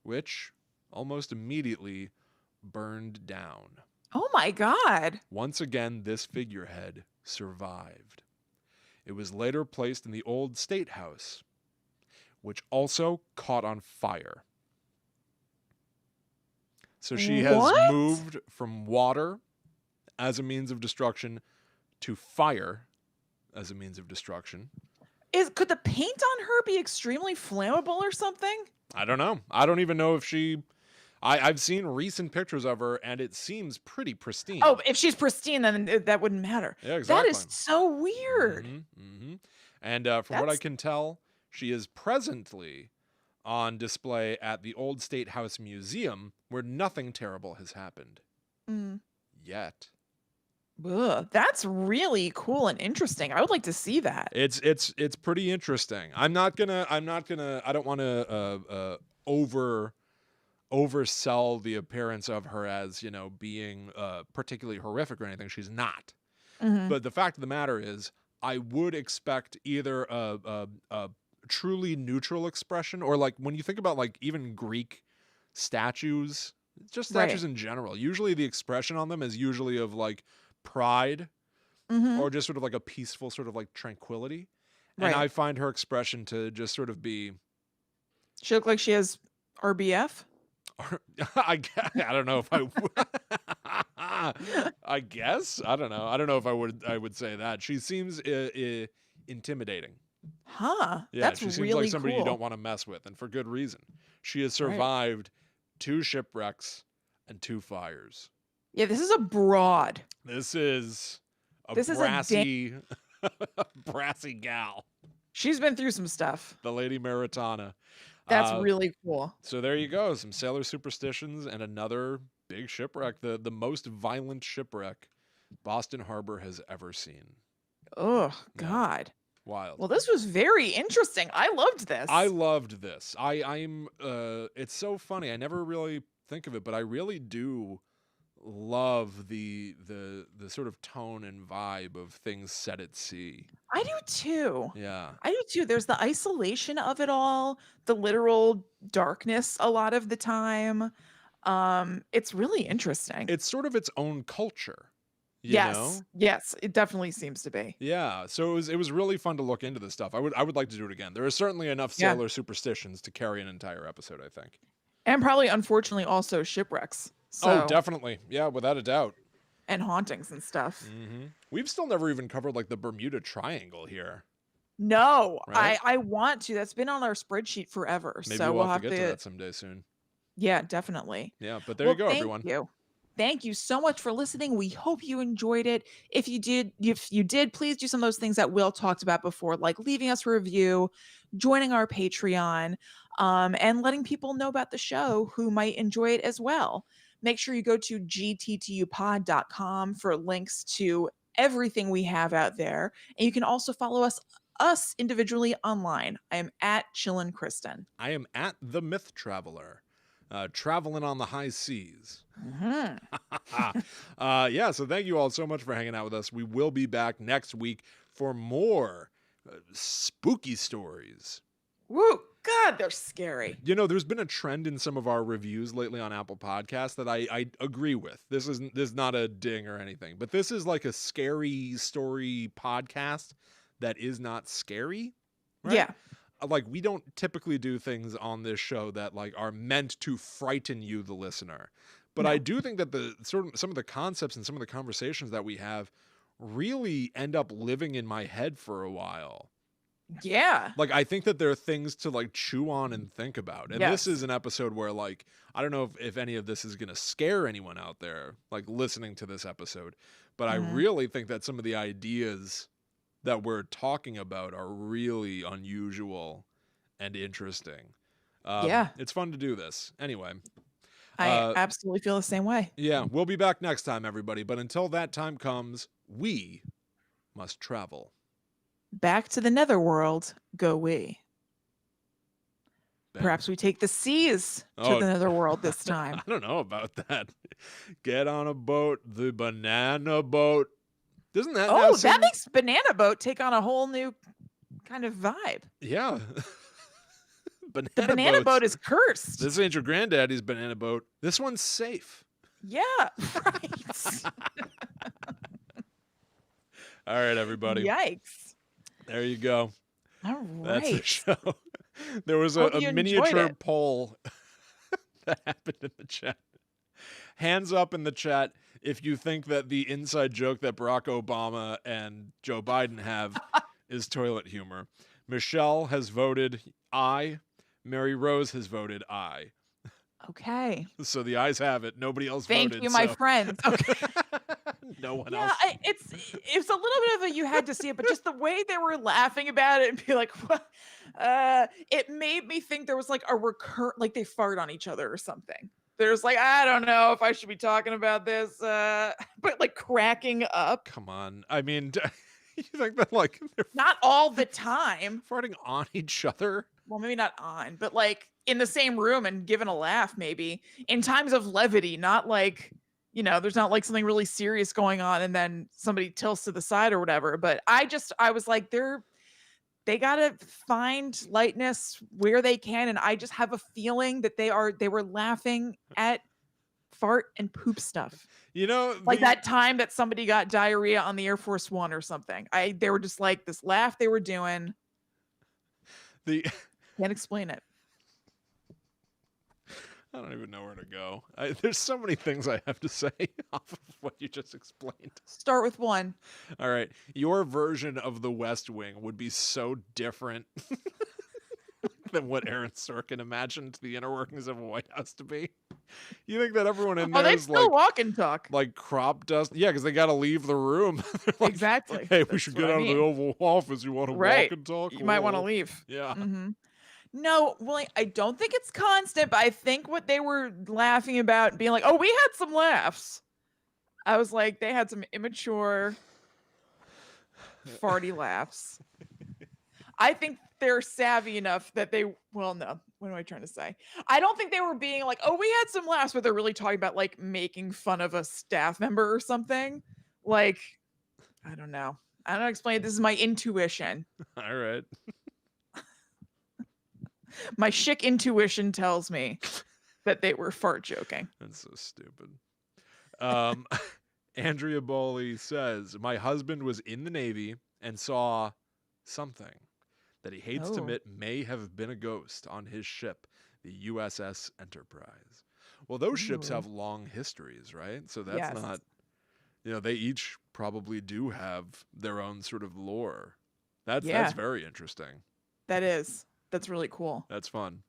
which almost immediately burned down. Oh my God. Once again, this figurehead survived. It was later placed in the old State House, which also caught on fire. So she has moved from water as a means of destruction to fire as a means of destruction. Could the paint on her be extremely flammable or something? I don't know. I don't even know if she... I've seen recent pictures of her, and it seems pretty pristine. Oh, if she's pristine, then that wouldn't matter. Yeah, exactly. That is so weird. And from what I can tell, she is presently on display at the Old State House Museum, where nothing terrible has happened. Yet. Ugh, that's really cool and interesting. I would like to see that. It's pretty interesting. I don't want to oversell the appearance of her as, being particularly horrific or anything. She's not. But the fact of the matter is, I would expect either a truly neutral expression, or like when you think about like even Greek statues, just statues in general, usually the expression on them is usually of like pride or just sort of like a peaceful sort of like tranquility. And I find her expression to just sort of be... She look like she has RBF? I don't know if I guess. I don't know. I don't know if I would say that. She seems intimidating. Huh. Yeah, that's she seems really like somebody cool. you don't want to mess with, and for good reason. She has survived 2 shipwrecks and 2 fires. Yeah, this is a broad. This is a brassy gal. She's been through some stuff. The Lady Maritana. That's really cool. So there you go. Some sailor superstitions and another big shipwreck. The most violent shipwreck Boston Harbor has ever seen. Oh, God. Wild. Well, this was very interesting. I loved this. I loved this. I'm it's so funny. I never really think of it, but I really do love the sort of tone and vibe of things set at sea. I do too. Yeah. I do too. There's the isolation of it all, the literal darkness a lot of the time. It's really interesting. It's sort of its own culture. You know? Yes, it definitely seems to be. Yeah, so it was really fun to look into this stuff. I would like to do it again. There are certainly enough sailor superstitions to carry an entire episode, I think. And probably, unfortunately, also shipwrecks. So, oh, definitely. Yeah, without a doubt. And hauntings and stuff. We've still never even covered like the Bermuda Triangle here. No, right? I want to. That's been on our spreadsheet forever. Maybe so we'll have to get to that someday soon. Yeah, definitely. Yeah, but there you go, everyone. Thank you so much for listening. We hope you enjoyed it. If you did, please do some of those things that Will talked about before, like leaving us a review, joining our Patreon, and letting people know about the show who might enjoy it as well. Make sure you go to gttupod.com for links to everything we have out there. And you can also follow us individually online. I am at Chillin' Kristen. I am at The Myth Traveler. Traveling on the high seas. Yeah, so thank you all so much for hanging out with us. We will be back next week for more spooky stories. Woo! God, they're scary. You know, there's been a trend in some of our reviews lately on Apple Podcasts that I agree with. This is not a ding or anything, but this is like a scary story podcast that is not scary. Right? Yeah. Like, we don't typically do things on this show that like are meant to frighten you, the listener. But I do think that some of the concepts and some of the conversations that we have really end up living in my head for a while. Yeah. Like, I think that there are things to like chew on and think about. And this is an episode where like, I don't know if any of this is going to scare anyone out there, like listening to this episode, but I really think that some of the ideas that we're talking about are really unusual and interesting. It's fun to do this. Anyway. I absolutely feel the same way. Yeah, we'll be back next time, everybody. But until that time comes, we must travel. Back to the netherworld go we. Ben. Perhaps we take the seas to the netherworld this time. I don't know about that. Get on a boat, the banana boat. Doesn't that now seem... that makes Banana Boat take on a whole new kind of vibe. Yeah. The banana boat is cursed. This ain't your granddaddy's banana boat. This one's safe. Yeah, right. All right, everybody. Yikes. There you go. All right. That's the show. There was a miniature poll that happened in the chat. Hands up in the chat if you think that the inside joke that Barack Obama and Joe Biden have is toilet humor. Michelle has voted aye. Mary Rose has voted aye. Okay. So the ayes have it. Nobody else voted. Thank you, my friend. Okay. No one else. It's a little bit of a you had to see it, but just the way they were laughing about it and be like, what? It made me think there was like a like they fart on each other or something. There's like, I don't know if I should be talking about this, but like cracking up. Come on. I mean, you think that like they're not all the time farting on each other? Well, maybe not on, but like in the same room and giving a laugh, maybe in times of levity, not like, you know, there's not like something really serious going on and then somebody tilts to the side or whatever. But I was like, they got to find lightness where they can. And I just have a feeling that they were laughing at fart and poop stuff. You know, like that time that somebody got diarrhea on the Air Force One or something. They were just like this laugh they were doing. Can't explain it. I don't even know where to go. There's so many things I have to say off of what you just explained. Start with one. All right. Your version of the West Wing would be so different than what Aaron Sorkin imagined the inner workings of a White House to be. You think that everyone in there is still walk and talk. Like crop dust? Yeah, because they got to leave the room. Like, exactly. Hey, we should get out of the Oval Office. You want to walk and talk? You might want to leave. Yeah. Mm-hmm. No, well, I don't think it's constant, but I think what they were laughing about, being like, oh, we had some laughs. I was like, they had some immature, farty laughs. I think they're savvy enough that well, no, what am I trying to say? I don't think they were being like, oh, we had some laughs, but they're really talking about like making fun of a staff member or something. Like, I don't know. I don't explain it. This is my intuition. All right. My chic intuition tells me that they were fart joking. That's so stupid. Andrea Bowley says, my husband was in the Navy and saw something that he hates to admit may have been a ghost on his ship, the USS Enterprise. Well, those ships have long histories, right? So that's not, you know, they each probably do have their own sort of lore. That's very interesting. That is. That's really cool. That's fun.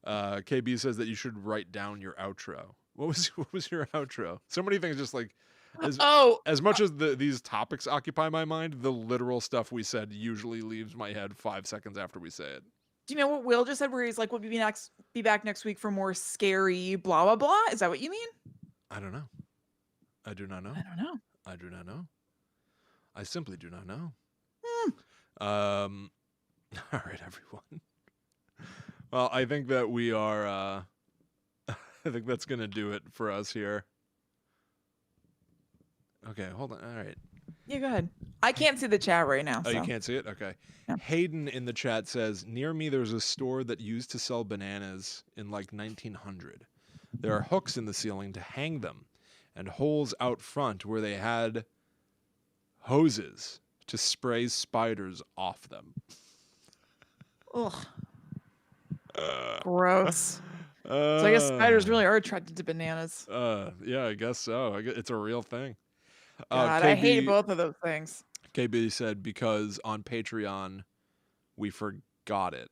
KB says that you should write down your outro. What was your outro? So many things, just like as much as these topics occupy my mind, the literal stuff we said usually leaves my head 5 seconds after we say it. Do you know what Will just said? Where he's like, "We'll be back next week for more scary blah blah blah." Is that what you mean? I don't know. I do not know. I don't know. I do not know. I simply do not know. All right, everyone. Well, I think that we are, I think that's going to do it for us here. Okay, hold on. All right. Yeah, go ahead. I can't see the chat right now. Oh, you can't see it? Okay. Yeah. Hayden in the chat says, near me there's a store that used to sell bananas in like 1900. There are hooks in the ceiling to hang them and holes out front where they had hoses to spray spiders off them. Ugh. Gross. So I guess spiders really are attracted to bananas. Yeah, I guess so. It's a real thing. God, I hate both of those things. KB said, because on Patreon, we forgot it.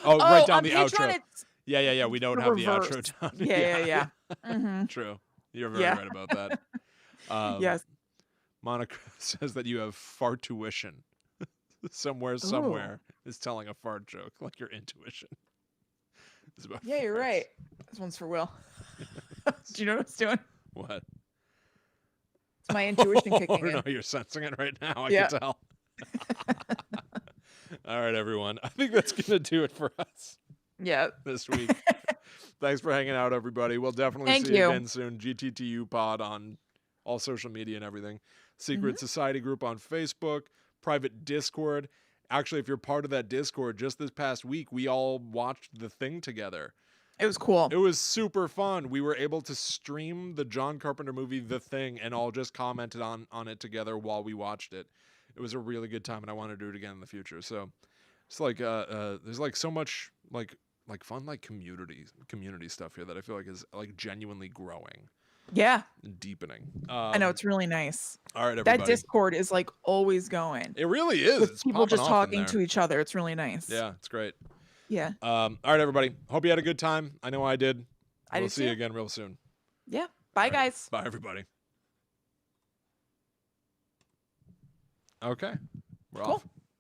Oh, write down the Patreon, outro. Yeah. We don't have reverse. The outro down. Yeah. Mm-hmm. True. You're very right about that. Yes. Monica says that you have fartuition. Somewhere is telling a fart joke, like your intuition. Yeah, you're right. This one's for Will. Do you know what it's doing? What? It's my intuition kicking in. No, you're sensing it right now. I can tell. All right, everyone. I think that's going to do it for us. Yeah. This week. Thanks for hanging out, everybody. We'll definitely see you again soon. GTTU pod on all social media and everything. Secret Society group on Facebook. Private Discord. Actually, if you're part of that Discord, just this past week, we all watched The Thing together. It was cool. It was super fun. We were able to stream the John Carpenter movie The Thing and all just commented on it together while we watched it. It was a really good time, and I want to do it again in the future. So it's like there's like so much like fun like community stuff here that I feel like is like genuinely growing. Yeah. And deepening. I know, it's really nice. All right, everybody. That Discord is like always going. It really is. With people just talking to each other. It's really nice. Yeah, it's great. Yeah. All right, everybody. Hope you had a good time. I know I did. We'll see you again real soon. Yeah. Bye, guys. Bye, everybody. Okay. We're off.